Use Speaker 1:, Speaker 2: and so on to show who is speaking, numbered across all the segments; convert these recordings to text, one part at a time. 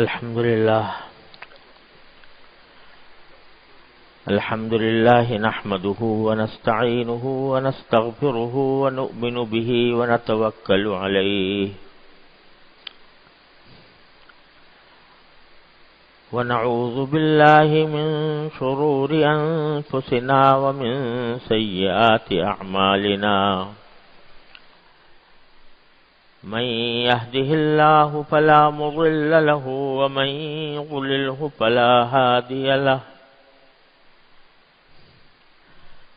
Speaker 1: الحمد لله نحمده ونستعينه ونستغفره ونؤمن به ونتوكل عليه ونعوذ بالله من شرور أنفسنا ومن سيئات أعمالنا من يهده الله فلا مضل له ومن يضلله فلا هادي له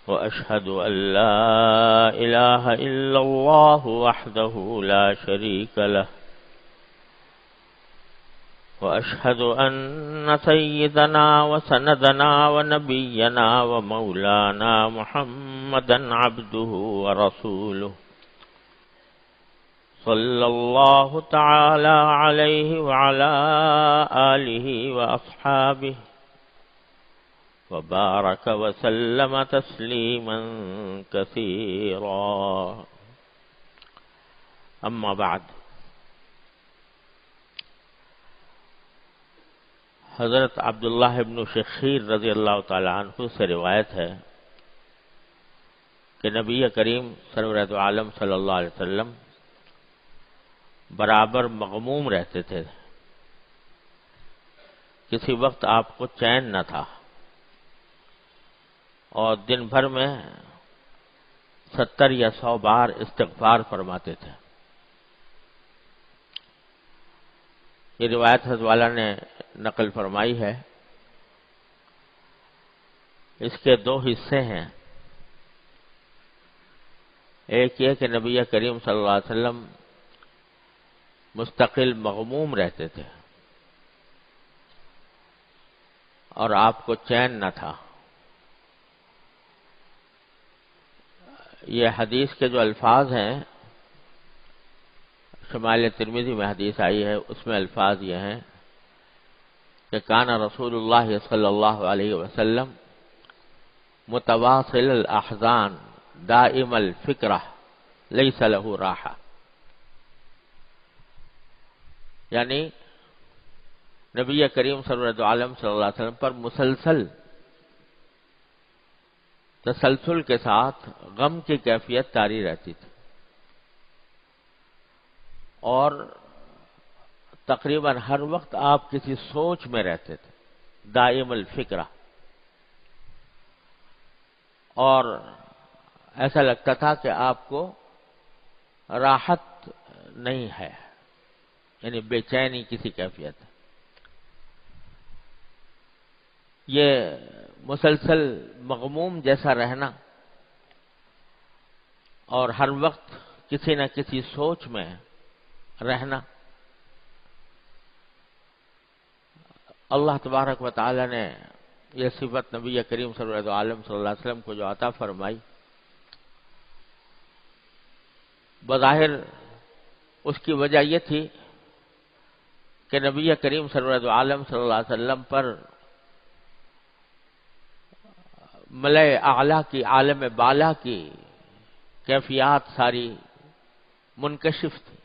Speaker 1: وأشهد أن لا إله إلا الله وحده لا شريك له وأشهد أن سيدنا وسندنا ونبينا ومولانا محمدا عبده ورسوله صلى الله تعالى عليه وعلى آله وأصحابه وبارك وسلم تسليما كثيرا أما بعد حضرت عبداللہ ابن شخیر رضی اللہ تعالی عنہ سے روایت ہے کہ نبی کریم سرورت عالم صلی اللہ علیہ وسلم برابر مغموم رہتے تھے، کسی وقت آپ کو چین نہ تھا اور دن بھر میں 70 یا 100 بار استغفار فرماتے تھے۔ یہ روایت حضرت والا نے نقل فرمائی ہے۔ اس کے 2 حصے ہیں، ایک یہ کہ نبی کریم صلی اللہ علیہ وسلم مستقل مغموم رہتے تھے اور آپ کو چین نہ تھا۔ یہ حدیث کے جو الفاظ ہیں، شمال ترمذی میں حدیث آئی ہے، اس میں الفاظ یہ ہیں کہ کان رسول اللہ صلی اللہ علیہ وسلم متواصل الاحزان دائم الفکرہ لیس له راحہ، یعنی نبی کریم صلی اللہ علیہ وسلم پر مسلسل تسلسل کے ساتھ غم کی کیفیت طاری رہتی تھی اور تقریباً ہر وقت آپ کسی سوچ میں رہتے تھے، دائم الفکرہ، اور ایسا لگتا تھا کہ آپ کو راحت نہیں ہے، یعنی بے چینی کسی کیفیت ہے۔ یہ مسلسل مغموم جیسا رہنا اور ہر وقت کسی نہ کسی سوچ میں رہنا، اللہ تبارک و تعالی نے یہ صفت نبی کریم صلی اللہ علیہ وسلم کو جو عطا فرمائی، بظاہر اس کی وجہ یہ تھی کہ نبی کریم صلی اللہ علیہ وسلم پر ملأ اعلیٰ کی، عالم بالا کی کیفیات ساری منکشف تھی،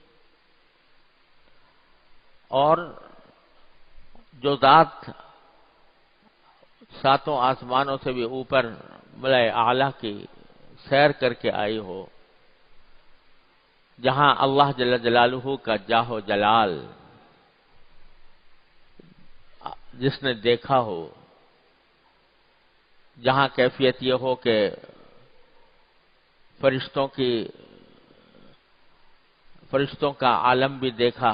Speaker 1: اور جو ذات 7 آسمانوں سے بھی اوپر ملأ اعلیٰ کی سیر کر کے آئی ہو، جہاں اللہ جل جلالہ کا جاہ و جلال جس نے دیکھا ہو، جہاں کیفیت یہ ہو کہ فرشتوں کا عالم بھی دیکھا،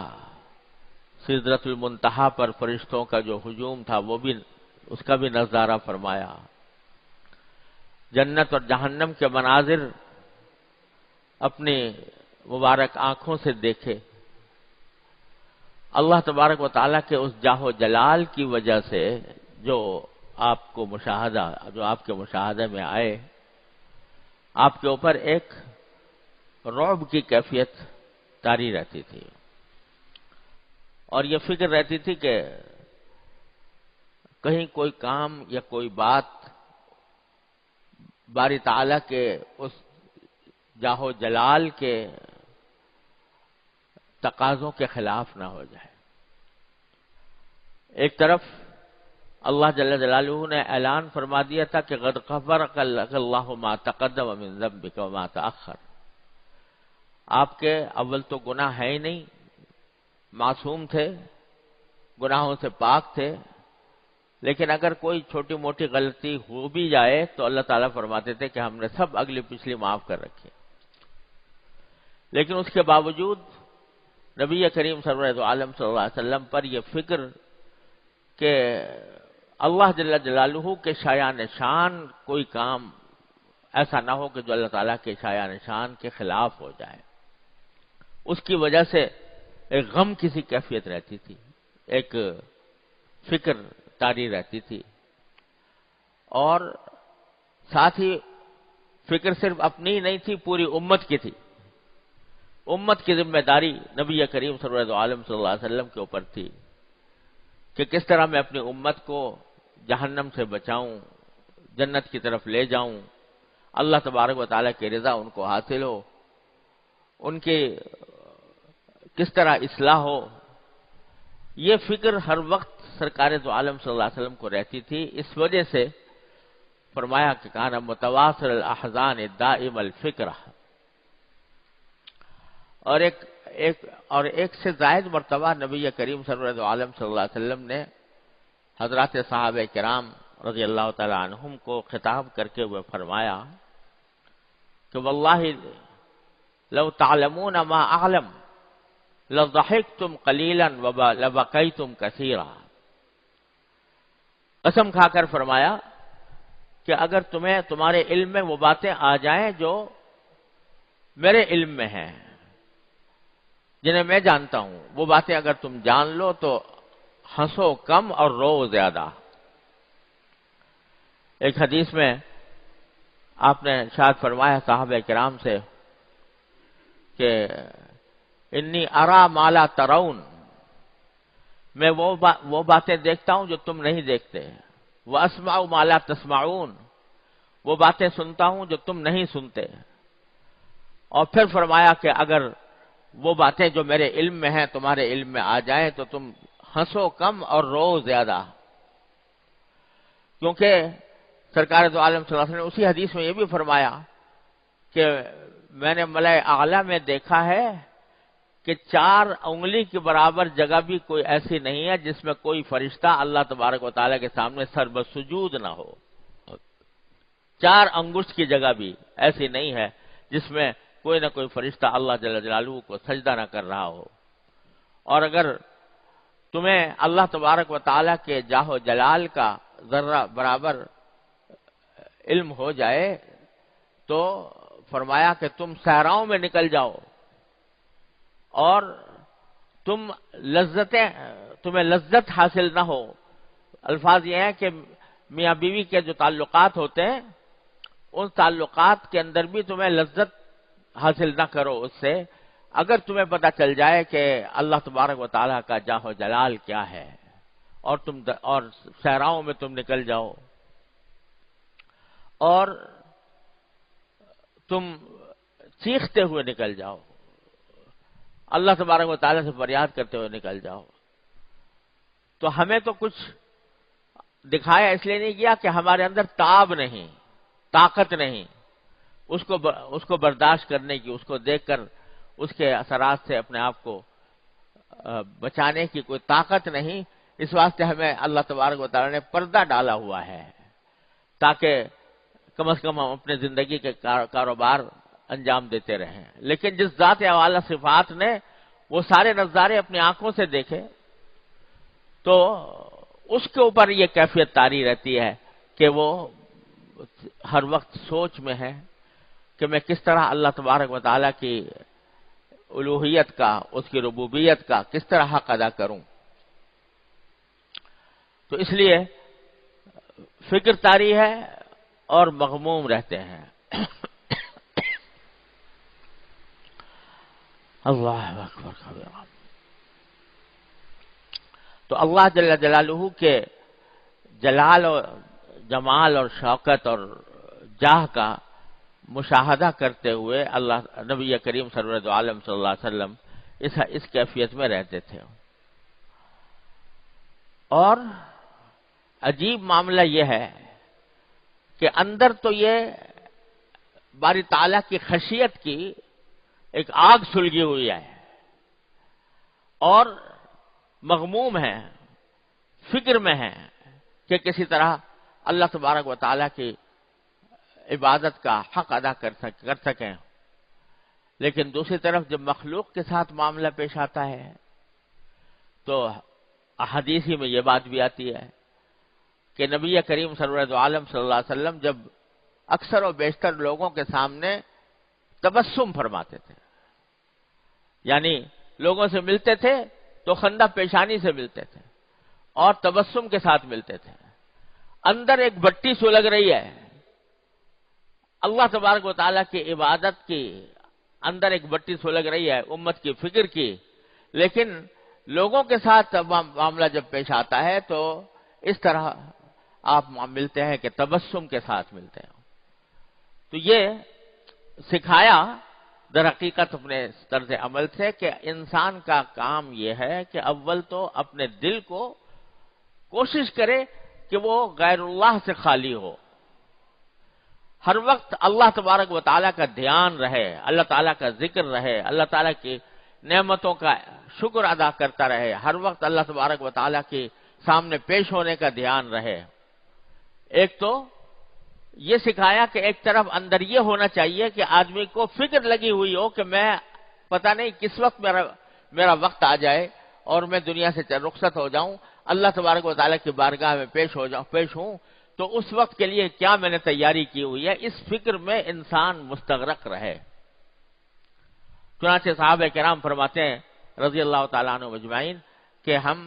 Speaker 1: سدرۃ المنتہا پر فرشتوں کا جو ہجوم تھا وہ بھی، اس کا بھی نظارہ فرمایا، جنت اور جہنم کے مناظر اپنی مبارک آنکھوں سے دیکھے، اللہ تبارک و تعالیٰ کے اس جاہ و جلال کی وجہ سے جو آپ کے مشاہدے میں آئے، آپ کے اوپر ایک رعب کی کیفیت طاری رہتی تھی، اور یہ فکر رہتی تھی کہ کہیں کوئی کام یا کوئی بات باری تعالیٰ کے اس جاہ و جلال کے تقاضوں کے خلاف نہ ہو جائے۔ ایک طرف اللہ جل جلالہ نے اعلان فرما دیا تھا کہ قد غفرک اللہ ما تقدم من ذنبک وما تأخر، آپ کے اول تو گناہ ہے ہی نہیں، معصوم تھے، گناہوں سے پاک تھے، لیکن اگر کوئی چھوٹی موٹی غلطی ہو بھی جائے تو اللہ تعالیٰ فرماتے تھے کہ ہم نے سب اگلی پچھلی معاف کر رکھی، لیکن اس کے باوجود نبی کریم سرور عالم صلی اللہ علیہ وسلم پر یہ فکر کہ اللہ جل جلالہ کے شایان شان کوئی کام ایسا نہ ہو کہ جو اللہ تعالیٰ کے شایان شان کے خلاف ہو جائے، اس کی وجہ سے ایک غم کسی کیفیت رہتی تھی، ایک فکر طاری رہتی تھی، اور ساتھ ہی فکر صرف اپنی نہیں تھی، پوری امت کی تھی۔ امت کی ذمہ داری نبی کریم سرور عالم صلی اللہ علیہ وسلم کے اوپر تھی کہ کس طرح میں اپنی امت کو جہنم سے بچاؤں، جنت کی طرف لے جاؤں، اللہ تبارک و تعالیٰ کی رضا ان کو حاصل ہو، ان کی کس طرح اصلاح ہو، یہ فکر ہر وقت سرکار دو عالم صلی اللہ علیہ وسلم کو رہتی تھی۔ اس وجہ سے فرمایا کہ کان متواصل الاحزان دائم الفکرہ، اور ایک سے زائد مرتبہ نبی کریم سرور عالم صلی اللہ علیہ وسلم نے حضرات صحابہ کرام رضی اللہ تعالی عنہم کو خطاب کر کے وہ فرمایا کہ واللہ لو تعلمون ما اعلم لضحکتم قلیلا ولبکیتم کثیرا، قسم کھا کر فرمایا کہ اگر تمہارے علم میں وہ باتیں آ جائیں جو میرے علم میں ہیں، جنہیں میں جانتا ہوں، وہ باتیں اگر تم جان لو تو ہنسو کم اور رو زیادہ۔ ایک حدیث میں آپ نے ارشاد فرمایا صحابہ کرام سے کہ انی ارا ما لا ترون، میں وہ باتیں دیکھتا ہوں جو تم نہیں دیکھتے، واسمع ما لا تسمعون، وہ باتیں سنتا ہوں جو تم نہیں سنتے، اور پھر فرمایا کہ اگر وہ باتیں جو میرے علم میں ہیں تمہارے علم میں آ جائیں تو تم ہنسو کم اور رو زیادہ، کیونکہ سرکار دو عالم صلی اللہ علیہ وسلم نے اسی حدیث میں یہ بھی فرمایا کہ میں نے ملائے اعلیٰ میں دیکھا ہے کہ 4 انگلی کے برابر جگہ بھی کوئی ایسی نہیں ہے جس میں کوئی فرشتہ اللہ تبارک و تعالیٰ کے سامنے سر بسجود نہ ہو، 4 انگشت کی جگہ بھی ایسی نہیں ہے جس میں کوئی نہ کوئی فرشتہ اللہ جل جلالہ کو سجدہ نہ کر رہا ہو۔ اور اگر تمہیں اللہ تبارک و تعالیٰ کے جاہ و جلال کا ذرہ برابر علم ہو جائے تو فرمایا کہ تم صحراؤں میں نکل جاؤ اور تمہیں لذت حاصل نہ ہو۔ الفاظ یہ ہیں کہ میاں بیوی کے جو تعلقات ہوتے ہیں ان تعلقات کے اندر بھی تمہیں لذت حاصل نہ کرو اس سے، اگر تمہیں پتہ چل جائے کہ اللہ تبارک و تعالیٰ کا جاہ و جلال کیا ہے، اور صحراؤں میں تم نکل جاؤ اور تم چیختے ہوئے نکل جاؤ، اللہ تبارک و تعالیٰ سے فریاد کرتے ہوئے نکل جاؤ۔ تو ہمیں تو کچھ دکھایا اس لیے نہیں کیا کہ ہمارے اندر تاب نہیں، طاقت نہیں اس کو برداشت کرنے کی، اس کو دیکھ کر اس کے اثرات سے اپنے آپ کو بچانے کی کوئی طاقت نہیں، اس واسطے ہمیں اللہ تبارک و تعالیٰ نے پردہ ڈالا ہوا ہے تاکہ کم از کم ہم اپنے زندگی کے کاروبار انجام دیتے رہیں۔ لیکن جس ذات اعلیٰ صفات نے وہ سارے نظارے اپنی آنکھوں سے دیکھے تو اس کے اوپر یہ کیفیت طاری رہتی ہے کہ وہ ہر وقت سوچ میں ہے کہ میں کس طرح اللہ تبارک و تعالیٰ کی الوہیت کا، اس کی ربوبیت کا کس طرح حق ادا کروں۔ تو اس لیے فکر طاری ہے اور مغموم رہتے ہیں۔ اللہ اکبر کبیرہ۔ تو اللہ جل جلالہ کے جلال اور جمال اور شوکت اور جاہ کا مشاہدہ کرتے ہوئے اللہ نبی کریم سرور عالم صلی اللہ علیہ وسلم اس کیفیت میں رہتے تھے، اور عجیب معاملہ یہ ہے کہ اندر تو یہ باری تعالیٰ کی خشیت کی ایک آگ سلگی ہوئی ہے اور مغموم ہے، فکر میں ہے کہ کسی طرح اللہ تبارک و تعالیٰ کی عبادت کا حق ادا کر سکیں، لیکن دوسری طرف جب مخلوق کے ساتھ معاملہ پیش آتا ہے تو احادیث میں یہ بات بھی آتی ہے کہ نبی کریم سرور عالم صلی اللہ علیہ وسلم جب اکثر و بیشتر لوگوں کے سامنے تبسم فرماتے تھے، یعنی لوگوں سے ملتے تھے تو خندہ پیشانی سے ملتے تھے اور تبسم کے ساتھ ملتے تھے، اندر ایک بٹی سلگ رہی ہے اللہ تبارک و تعالیٰ کی عبادت کی، اندر ایک بٹی سلگ رہی ہے امت کی فکر کی، لیکن لوگوں کے ساتھ معاملہ جب پیش آتا ہے تو اس طرح آپ ملتے ہیں کہ تبسم کے ساتھ ملتے ہیں۔ تو یہ سکھایا در حقیقت اپنے طرز عمل سے کہ انسان کا کام یہ ہے کہ اول تو اپنے دل کو کوشش کرے کہ وہ غیر اللہ سے خالی ہو، ہر وقت اللہ تبارک و تعالیٰ کا دھیان رہے، اللہ تعالیٰ کا ذکر رہے، اللہ تعالیٰ کی نعمتوں کا شکر ادا کرتا رہے، ہر وقت اللہ تبارک و تعالیٰ کے سامنے پیش ہونے کا دھیان رہے۔ ایک تو یہ سکھایا کہ ایک طرف اندر یہ ہونا چاہیے کہ آدمی کو فکر لگی ہوئی ہو کہ میں پتہ نہیں کس وقت میرا وقت آ جائے اور میں دنیا سے رخصت ہو جاؤں، اللہ تبارک و تعالیٰ کی بارگاہ میں پیش ہوں، تو اس وقت کے لیے کیا میں نے تیاری کی ہوئی ہے، اس فکر میں انسان مستغرق رہے۔ چنانچہ صحابہ کرام فرماتے ہیں رضی اللہ تعالیٰ عنہ مجمعین کہ ہم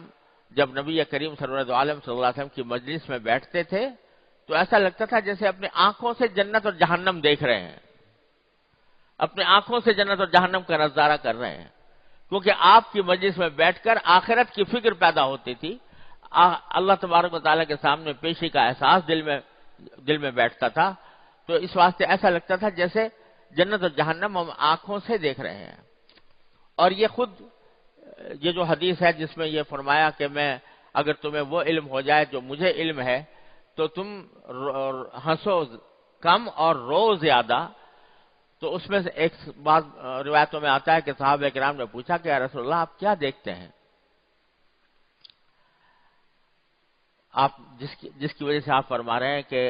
Speaker 1: جب نبی کریم سرور عالم صلی اللہ علیہ وسلم کی مجلس میں بیٹھتے تھے تو ایسا لگتا تھا جیسے اپنی آنکھوں سے جنت اور جہنم دیکھ رہے ہیں، اپنے آنکھوں سے جنت اور جہنم کا نظارہ کر رہے ہیں، کیونکہ آپ کی مجلس میں بیٹھ کر آخرت کی فکر پیدا ہوتی تھی، اللہ تبارک و تعالیٰ کے سامنے پیشی کا احساس دل میں بیٹھتا تھا، تو اس واسطے ایسا لگتا تھا جیسے جنت اور جہنم ہم آنکھوں سے دیکھ رہے ہیں۔ اور یہ خود یہ جو حدیث ہے جس میں یہ فرمایا کہ میں اگر تمہیں وہ علم ہو جائے جو مجھے علم ہے تو تم ہنسو کم اور رو زیادہ، تو اس میں سے ایک بعض روایتوں میں آتا ہے کہ صحابہ کرام نے پوچھا کہ یا رسول اللہ آپ کیا دیکھتے ہیں، آپ جس کی وجہ سے آپ فرما رہے ہیں کہ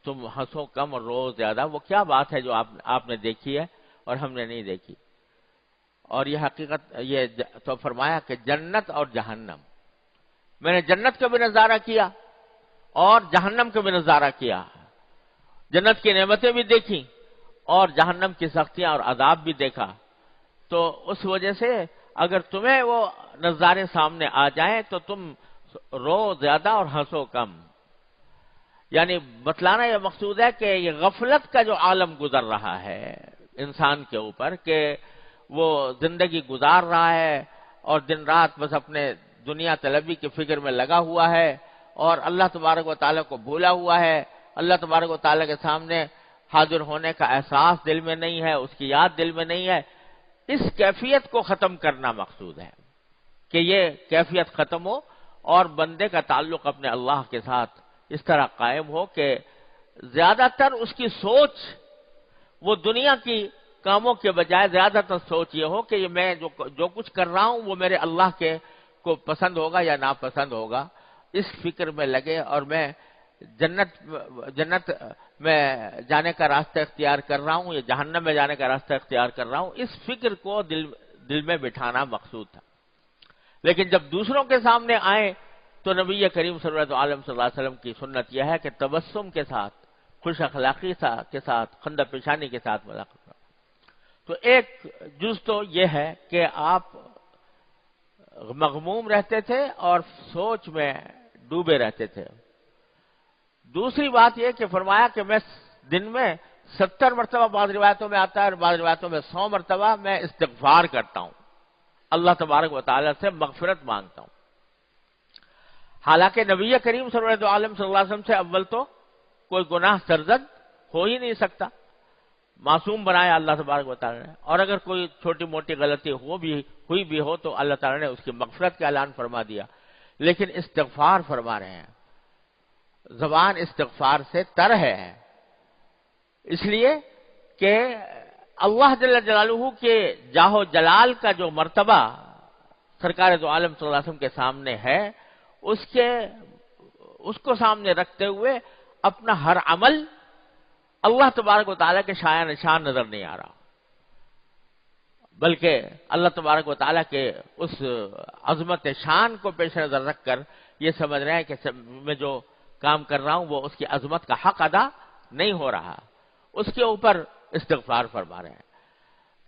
Speaker 1: تم ہنسو کم اور رو زیادہ، وہ کیا بات ہے جو آپ نے دیکھی ہے اور ہم نے نہیں دیکھی؟ اور یہ حقیقت یہ تو فرمایا کہ جنت اور جہنم، میں نے جنت کا بھی نظارہ کیا اور جہنم کا بھی نظارہ کیا، جنت کی نعمتیں بھی دیکھی اور جہنم کی سختیاں اور عذاب بھی دیکھا، تو اس وجہ سے اگر تمہیں وہ نظارے سامنے آ جائیں تو تم رو زیادہ اور ہنسو کم۔ یعنی بتلانا یہ مقصود ہے کہ یہ غفلت کا جو عالم گزر رہا ہے انسان کے اوپر، کہ وہ زندگی گزار رہا ہے اور دن رات بس اپنے دنیا طلبی کی فکر میں لگا ہوا ہے اور اللہ تبارک و تعالیٰ کو بھولا ہوا ہے، اللہ تبارک و تعالیٰ کے سامنے حاضر ہونے کا احساس دل میں نہیں ہے، اس کی یاد دل میں نہیں ہے۔ اس کیفیت کو ختم کرنا مقصود ہے کہ یہ کیفیت ختم ہو اور بندے کا تعلق اپنے اللہ کے ساتھ اس طرح قائم ہو کہ زیادہ تر اس کی سوچ وہ دنیا کی کاموں کے بجائے زیادہ تر سوچ یہ ہو کہ میں جو کچھ کر رہا ہوں وہ میرے اللہ کے کو پسند ہوگا یا ناپسند ہوگا، اس فکر میں لگے اور میں جنت میں جانے کا راستہ اختیار کر رہا ہوں یا جہنم میں جانے کا راستہ اختیار کر رہا ہوں، اس فکر کو دل میں بٹھانا مقصود تھا۔ لیکن جب دوسروں کے سامنے آئے تو نبی کریم صلی اللہ علیہ وسلم کی سنت یہ ہے کہ تبسم کے ساتھ، خوش اخلاقی کے ساتھ، خندہ پیشانی کے ساتھ ملاقات۔ تو ایک جز تو یہ ہے کہ آپ مغموم رہتے تھے اور سوچ میں ڈوبے رہتے تھے۔ دوسری بات یہ کہ فرمایا کہ میں دن میں 70 مرتبہ، بعض روایتوں میں آتا ہے اور بعض روایتوں میں 100 مرتبہ میں استغفار کرتا ہوں، اللہ تبارک و تعالیٰ سے مغفرت مانگتا ہوں۔ حالانکہ نبی کریم صلی اللہ علیہ وسلم سے اول تو کوئی گناہ سرزد ہو ہی نہیں سکتا، معصوم بنایا اللہ تبارک و تعالیٰ نے، اور اگر کوئی چھوٹی موٹی غلطی ہوئی بھی ہو تو اللہ تعالیٰ نے اس کی مغفرت کا اعلان فرما دیا۔ لیکن استغفار فرما رہے ہیں، زبان استغفار سے تر ہے، اس لیے کہ اللہ جل جلالہ کے جاہ و جلال کا جو مرتبہ سرکار دو عالم صلی اللہ علیہ وسلم کے سامنے ہے، اس کو سامنے رکھتے ہوئے اپنا ہر عمل اللہ تبارک و تعالیٰ کے شایان نشان نظر نہیں آ رہا، بلکہ اللہ تبارک و تعالیٰ کے اس عظمت شان کو پیش نظر رکھ کر یہ سمجھ رہے ہیں کہ میں جو کام کر رہا ہوں وہ اس کی عظمت کا حق ادا نہیں ہو رہا، اس کے اوپر استغفار فرما رہے ہیں۔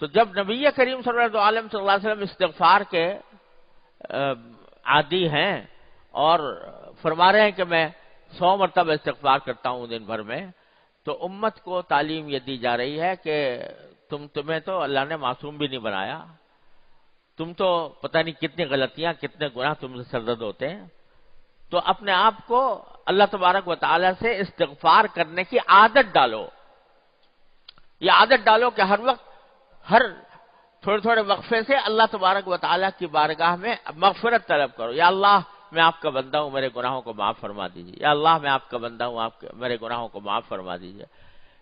Speaker 1: تو جب نبی کریم صلی اللہ علیہ وسلم استغفار کے عادی ہیں اور فرما رہے ہیں کہ میں 100 مرتبہ استغفار کرتا ہوں دن بھر میں، تو امت کو تعلیم یہ دی جا رہی ہے کہ تمہیں تو اللہ نے معصوم بھی نہیں بنایا، تم تو پتہ نہیں کتنی غلطیاں کتنے گناہ تم سے سرزد ہوتے ہیں، تو اپنے آپ کو اللہ تبارک و تعالیٰ سے استغفار کرنے کی عادت ڈالو، یہ عادت ڈالو کہ ہر وقت ہر تھوڑے تھوڑے وقفے سے اللہ تبارک و تعالیٰ کی بارگاہ میں مغفرت طلب کرو، یا اللہ میں آپ کا بندہ ہوں میرے گناہوں کو معاف فرما دیجیے، یا اللہ میں آپ کا بندہ ہوں میرے گناہوں کو معاف فرما دیجیے۔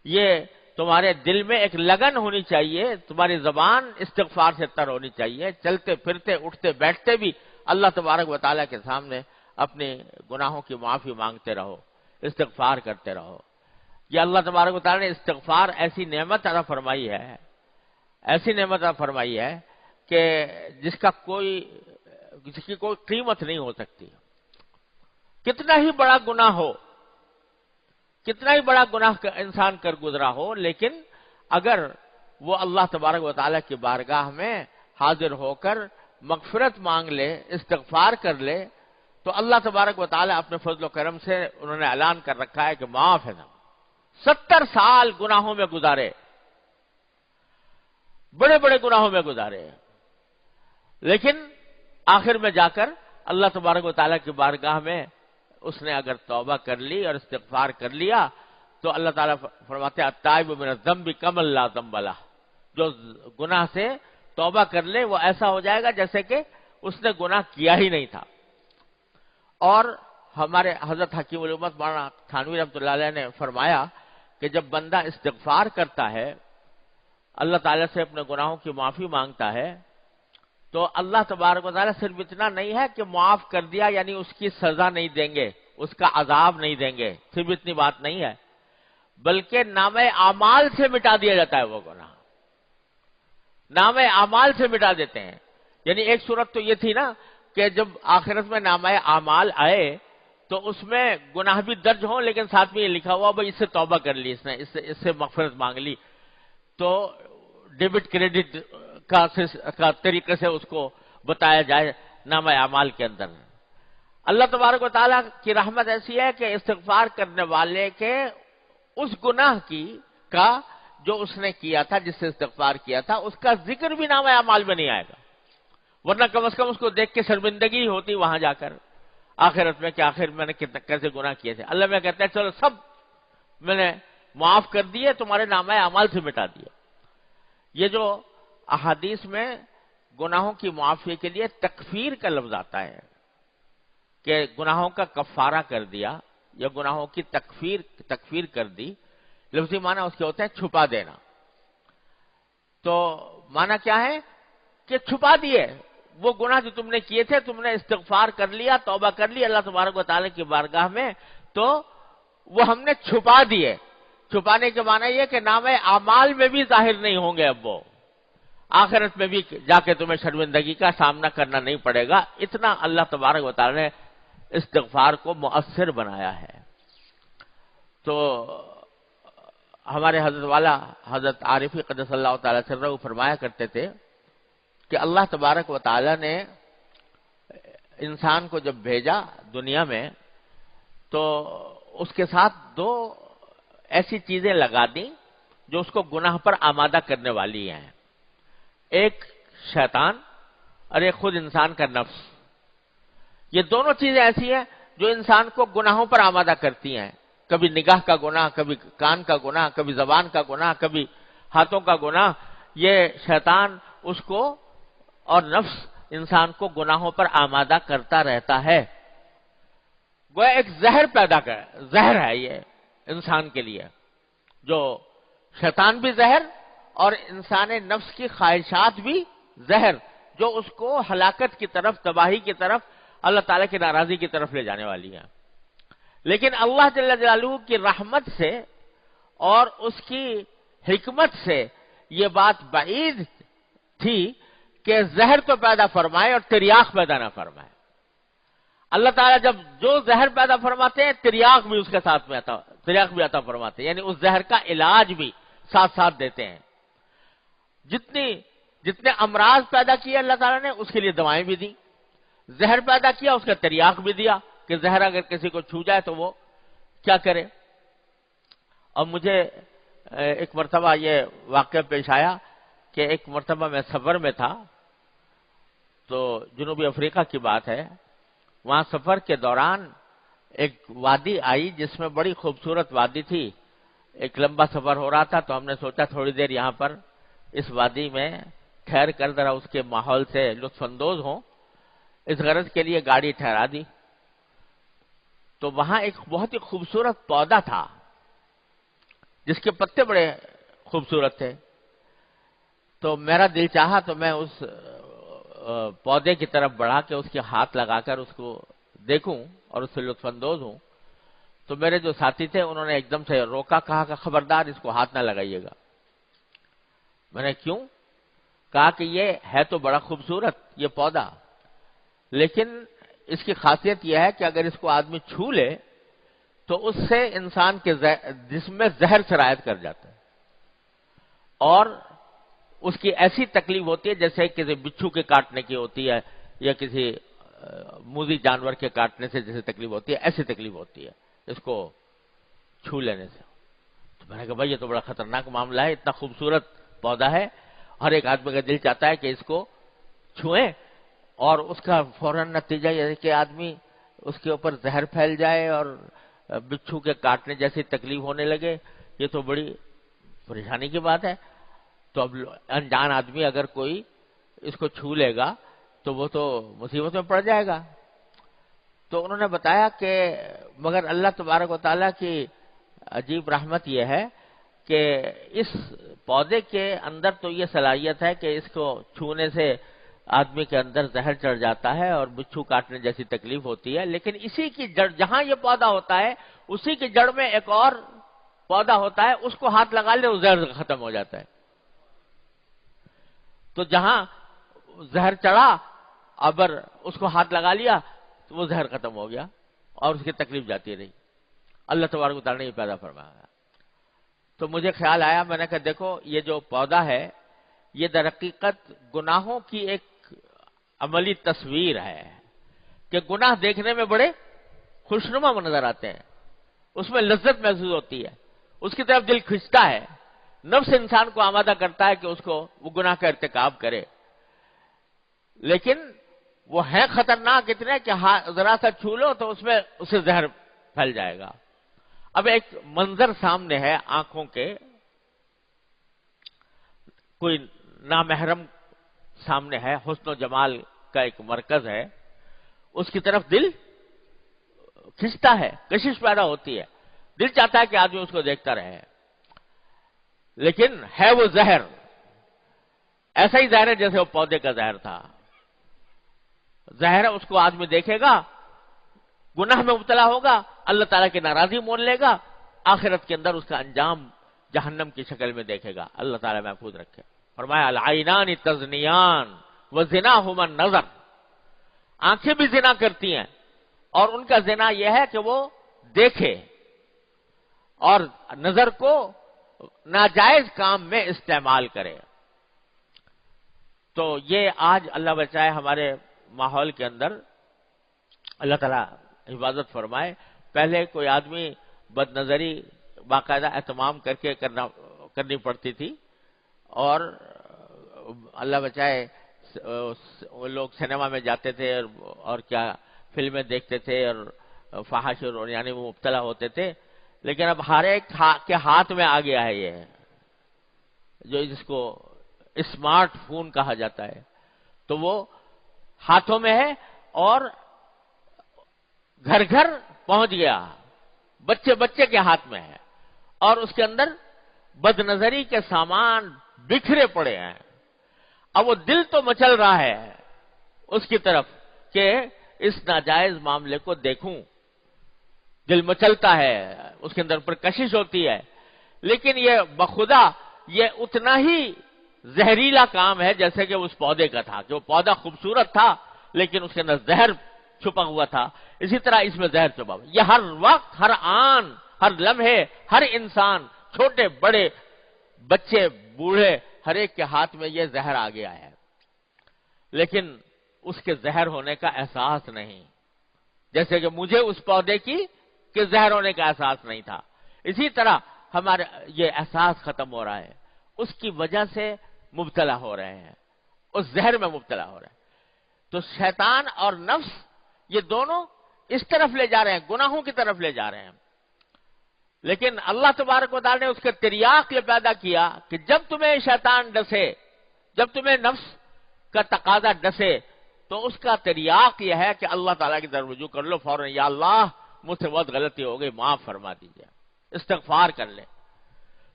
Speaker 1: یہ تمہارے دل میں ایک لگن ہونی چاہیے، تمہاری زبان استغفار سے تر ہونی چاہیے، چلتے پھرتے اٹھتے بیٹھتے بھی اللہ تبارک و تعالیٰ کے سامنے اپنے گناہوں کی معافی مانگتے رہو، استغفار کرتے رہو۔ یہ اللہ تبارک و تعالیٰ نے استغفار ایسی نعمت عطا فرمائی ہے، ایسی نعمت عطا فرمائی ہے کہ جس کی کوئی قیمت نہیں ہو سکتی۔ کتنا ہی بڑا گناہ ہو، کتنا ہی بڑا گناہ انسان کر گزرا ہو، لیکن اگر وہ اللہ تبارک و تعالیٰ کی بارگاہ میں حاضر ہو کر مغفرت مانگ لے، استغفار کر لے، تو اللہ تبارک و تعالیٰ اپنے فضل و کرم سے انہوں نے اعلان کر رکھا ہے کہ معاف ہے نا۔ 70 سال گناہوں میں گزارے، بڑے بڑے گناہوں میں گزارے، لیکن آخر میں جا کر اللہ تبارک و تعالیٰ کی بارگاہ میں اس نے اگر توبہ کر لی اور استغفار کر لیا تو اللہ تعالیٰ فرماتے ہیں التائب من الذنب کمن لا ذنب لہ، جو گناہ سے توبہ کر لے وہ ایسا ہو جائے گا جیسے کہ اس نے گناہ کیا ہی نہیں تھا۔ اور ہمارے حضرت حکیم الامت مولانا تھانوی رحمۃ اللہ علیہ نے فرمایا کہ جب بندہ استغفار کرتا ہے، اللہ تعالیٰ سے اپنے گناہوں کی معافی مانگتا ہے، تو اللہ تبارک و تعالیٰ صرف اتنا نہیں ہے کہ معاف کر دیا یعنی اس کی سزا نہیں دیں گے، اس کا عذاب نہیں دیں گے، صرف اتنی بات نہیں ہے، بلکہ نامہ اعمال سے مٹا دیا جاتا ہے وہ گناہ، نامہ اعمال سے مٹا دیتے ہیں۔ یعنی ایک صورت تو یہ تھی نا کہ جب آخرت میں نامہ اعمال آئے تو اس میں گناہ بھی درج ہوں لیکن ساتھ میں یہ لکھا ہوا بھائی اس سے توبہ کر لی، اس سے مغفرت مانگ لی، تو ڈیبٹ کریڈٹ کا طریقے سے اس کو بتایا جائے نامہ اعمال کے اندر۔ اللہ تبارک و تعالیٰ کی رحمت ایسی ہے کہ استغفار کرنے والے کے اس گناہ کا جو اس نے کیا تھا، جس سے استغفار کیا تھا، اس کا ذکر بھی نامہ اعمال میں نہیں آئے گا، ورنہ کم از کم اس کو دیکھ کے شرمندگی ہوتی وہاں جا کر آخرت میں کہ آخر میں نے کیسے گناہ کیے تھے۔ اللہ میں کہتا ہے چلو سب میں نے معاف کر دیے، تمہارے نامہ اعمال سے مٹا دیا۔ یہ جو احادیث میں گناہوں کی معافی کے لیے تکفیر کا لفظ آتا ہے کہ گناہوں کا کفارہ کر دیا یا گناہوں کی تکفیر کر دی، لفظی معنی اس کے ہوتے ہیں چھپا دینا۔ تو معنی کیا ہے کہ چھپا دیے وہ گناہ جو تم نے کیے تھے، تم نے استغفار کر لیا، توبہ کر لی اللہ تبارک و تعالیٰ کی بارگاہ میں، تو وہ ہم نے چھپا دیے۔ چھپانے کے معنی یہ کہ نامہ اعمال میں بھی ظاہر نہیں ہوں گے، اب وہ آخرت میں بھی جا کے تمہیں شرمندگی کا سامنا کرنا نہیں پڑے گا۔ اتنا اللہ تبارک و تعالیٰ نے استغفار کو مؤثر بنایا ہے۔ تو ہمارے حضرت والا حضرت عارفی قدس اللہ تعالیٰ سرہ فرمایا کرتے تھے کہ اللہ تبارک و تعالیٰ نے انسان کو جب بھیجا دنیا میں تو اس کے ساتھ 2 ایسی چیزیں لگا دیں جو اس کو گناہ پر آمادہ کرنے والی ہیں، ایک شیطان اور ایک خود انسان کا نفس۔ یہ دونوں چیزیں ایسی ہیں جو انسان کو گناہوں پر آمادہ کرتی ہیں، کبھی نگاہ کا گناہ، کبھی کان کا گناہ، کبھی زبان کا گناہ، کبھی ہاتھوں کا گناہ۔ یہ شیطان اس کو اور نفس انسان کو گناہوں پر آمادہ کرتا رہتا ہے۔ گویا ایک زہر پیدا کر، زہر ہے یہ انسان کے لیے، جو شیطان بھی زہر اور انسان نفس کی خواہشات بھی زہر، جو اس کو ہلاکت کی طرف، تباہی کی طرف، اللہ تعالیٰ کی ناراضی کی طرف لے جانے والی ہے۔ لیکن اللہ جل جلالہ کی رحمت سے اور اس کی حکمت سے یہ بات بعید تھی کہ زہر تو پیدا فرمائے اور تریاق پیدا نہ فرمائے۔ اللہ تعالیٰ جب جو زہر پیدا فرماتے ہیں، تریاق بھی اس کے ساتھ میں آتا، تریاق بھی عطا فرماتے ہیں، یعنی اس زہر کا علاج بھی ساتھ ساتھ دیتے ہیں۔ جتنے امراض پیدا کیے اللہ تعالیٰ نے، اس کے لیے دوائیں بھی دیں، زہر پیدا کیا، اس کا تریاق بھی دیا کہ زہر اگر کسی کو چھو جائے تو وہ کیا کرے۔ اور مجھے ایک مرتبہ یہ واقعہ پیش آیا کہ ایک مرتبہ میں سفر میں تھا، تو جنوبی افریقہ کی بات ہے، وہاں سفر کے دوران ایک وادی آئی جس میں بڑی خوبصورت وادی تھی۔ ایک لمبا سفر ہو رہا تھا تو ہم نے سوچا تھوڑی دیر یہاں پر اس وادی میں ٹھہر کر ذرا اس کے ماحول سے لطف اندوز ہوں، اس غرض کے لیے گاڑی ٹھہرا دی۔ تو وہاں ایک بہت ہی خوبصورت پودا تھا جس کے پتے بڑے خوبصورت تھے، تو میرا دل چاہا تو میں اس پودے کی طرف بڑھا کے اس کے ہاتھ لگا کر اس کو دیکھوں اور اس سے لطف اندوز ہوں۔ تو میرے جو ساتھی تھے انہوں نے ایک دم سے روکا، کہا کہ خبردار اس کو ہاتھ نہ لگائیے گا۔ میں نے کیوں؟ کہا کہ یہ ہے تو بڑا خوبصورت یہ پودا، لیکن اس کی خاصیت یہ ہے کہ اگر اس کو آدمی چھو لے تو اس سے انسان کے جسم میں زہر سرایت کر جاتا ہے، اور اس کی ایسی تکلیف ہوتی ہے جیسے کسی بچھو کے کاٹنے کی ہوتی ہے یا کسی موذی جانور کے کاٹنے سے جیسے تکلیف ہوتی ہے، ایسی تکلیف ہوتی ہے اس کو چھو لینے سے۔ تو میں نے کہا بھائی یہ تو بڑا خطرناک معاملہ ہے، اتنا خوبصورت پودا ہے، ہر ایک آدمی کا دل چاہتا ہے کہ اس کو چھوئیں، اور اس کا فوراً نتیجہ یہ ہے کہ آدمی اس کے اوپر زہر پھیل جائے اور بچھو کے کاٹنے جیسی تکلیف ہونے لگے، یہ تو بڑی پریشانی کی بات ہے۔ تو اب انجان آدمی اگر کوئی اس کو چھو لے گا تو وہ تو مصیبت میں پڑ جائے گا۔ تو انہوں نے بتایا کہ مگر اللہ تبارک و تعالیٰ کی عجیب رحمت یہ ہے کہ اس پودے کے اندر تو یہ صلاحیت ہے کہ اس کو چھونے سے آدمی کے اندر زہر چڑھ جاتا ہے اور بچھو کاٹنے جیسی تکلیف ہوتی ہے، لیکن اسی کی جڑ، جہاں یہ پودا ہوتا ہے اسی کی جڑ میں ایک اور پودا ہوتا ہے، اس کو ہاتھ لگا لے وہ زہر ختم ہو جاتا ہے۔ تو جہاں زہر چڑھا ابر اس کو ہاتھ لگا لیا تو وہ زہر ختم ہو گیا اور اس کی تکلیف جاتی رہی۔ اللہ تبارک و تعالیٰ نے یہ پیدا فرمایا۔ تو مجھے خیال آیا، میں نے کہا دیکھو یہ جو پودا ہے یہ در حقیقت گناہوں کی ایک عملی تصویر ہے کہ گناہ دیکھنے میں بڑے خوشنما نظر آتے ہیں، اس میں لذت محسوس ہوتی ہے، اس کی طرف دل کھنچتا ہے، نفس انسان کو آمادہ کرتا ہے کہ اس کو وہ گناہ کا ارتکاب کرے، لیکن وہ ہے خطرناک اتنے کہ ذرا سا چھو لو تو اس میں اسے زہر پھیل جائے گا۔ اب ایک منظر سامنے ہے آنکھوں کے، کوئی نامحرم سامنے ہے، حسن و جمال کا ایک مرکز ہے، اس کی طرف دل کھنچتا ہے، کشش پیدا ہوتی ہے، دل چاہتا ہے کہ آدمی اس کو دیکھتا رہے، لیکن ہے وہ زہر، ایسا ہی زہر ہے جیسے وہ پودے کا زہر تھا۔ زہر اس کو آدمی دیکھے گا، گناہ میں مبتلا ہوگا، اللہ تعالیٰ کی ناراضی مول لے گا، آخرت کے اندر اس کا انجام جہنم کی شکل میں دیکھے گا۔ اللہ تعالیٰ محفوظ رکھے۔ فرمایا العینان تزنیان وزناہما النظر، آنکھیں بھی زنا کرتی ہیں اور ان کا زنا یہ ہے کہ وہ دیکھے اور نظر کو ناجائز کام میں استعمال کرے۔ تو یہ آج اللہ بچائے ہمارے ماحول کے اندر اللہ تعالیٰ حفاظت فرمائے۔ پہلے کوئی آدمی بد نظری باقاعدہ اہتمام کر کے کرنی پڑتی تھی، اور اللہ بچائے وہ لوگ سینما میں جاتے تھے اور کیا فلمیں دیکھتے تھے اور فحش اور یعنی وہ مبتلا ہوتے تھے، لیکن اب ہر ایک کے ہاتھ میں آ گیا ہے یہ، جو جس کو اسمارٹ فون کہا جاتا ہے، تو وہ ہاتھوں میں ہے اور گھر گھر پہنچ گیا، بچے بچے کے ہاتھ میں ہے، اور اس کے اندر بد نظری کے سامان بکھرے پڑے ہیں. اب وہ دل تو مچل رہا ہے اس کی طرف کہ اس ناجائز معاملے کو دیکھوں، دل مچلتا ہے، اس کے اندر پر کشش ہوتی ہے، لیکن یہ بخدا یہ اتنا ہی زہریلا کام ہے جیسے کہ اس پودے کا تھا، کہ وہ پودا خوبصورت تھا لیکن اس کے اندر زہر چھپا ہوا تھا، اسی طرح اس میں زہر چھپا ہوا. یہ ہر وقت، ہر آن، ہر لمحے، ہر انسان، چھوٹے بڑے، بچے بوڑھے، ہر ایک کے ہاتھ میں یہ زہر آ گیا ہے، لیکن اس کے زہر ہونے کا احساس نہیں، جیسے کہ مجھے اس پودے کی کہ زہر ہونے کا احساس نہیں تھا. اسی طرح ہمارے یہ احساس ختم ہو رہا ہے، اس کی وجہ سے مبتلا ہو رہے ہیں، اس زہر میں مبتلا ہو رہے ہیں. تو شیطان اور نفس یہ دونوں اس طرف لے جا رہے ہیں، گناہوں کی طرف لے جا رہے ہیں. لیکن اللہ تبارک و تعالی نے اس کے تریاق یہ پیدا کیا کہ جب تمہیں شیطان ڈسے، جب تمہیں نفس کا تقاضا ڈسے، تو اس کا تریاق یہ ہے کہ اللہ تعالیٰ کی طرف رجوع کر لو فوراً، یا اللہ مجھ سے بہت غلطی ہو گئی، معاف فرما دیجیے، استغفار کر لے،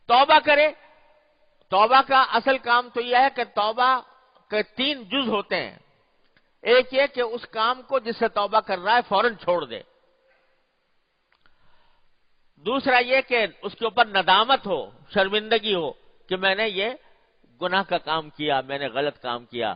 Speaker 1: توبہ کرے. توبہ کا اصل کام تو یہ ہے کہ توبہ کے 3 جز ہوتے ہیں. ایک یہ کہ اس کام کو جس سے توبہ کر رہا ہے فوراً چھوڑ دے. دوسرا یہ کہ اس کے اوپر ندامت ہو، شرمندگی ہو کہ میں نے یہ گناہ کا کام کیا، میں نے غلط کام کیا،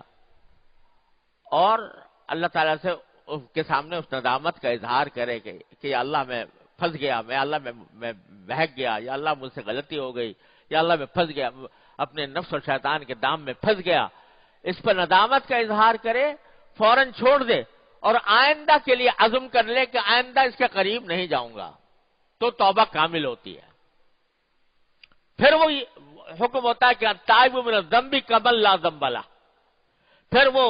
Speaker 1: اور اللہ تعالیٰ سے اس کے سامنے اس ندامت کا اظہار کرے کہ یا اللہ میں پھنس گیا، میں اللہ میں بہک گیا، یا اللہ مجھ سے غلطی ہو گئی، یا اللہ میں پھنس گیا، اپنے نفس اور شیطان کے دام میں پھنس گیا. اس پر ندامت کا اظہار کرے، فوراً چھوڑ دے، اور آئندہ کے لیے عزم کر لے کہ آئندہ اس کے قریب نہیں جاؤں گا، تو توبہ کامل ہوتی ہے. پھر وہ حکم ہوتا ہے کہ التائب من الذنب کمن لا ذنب لہ، پھر وہ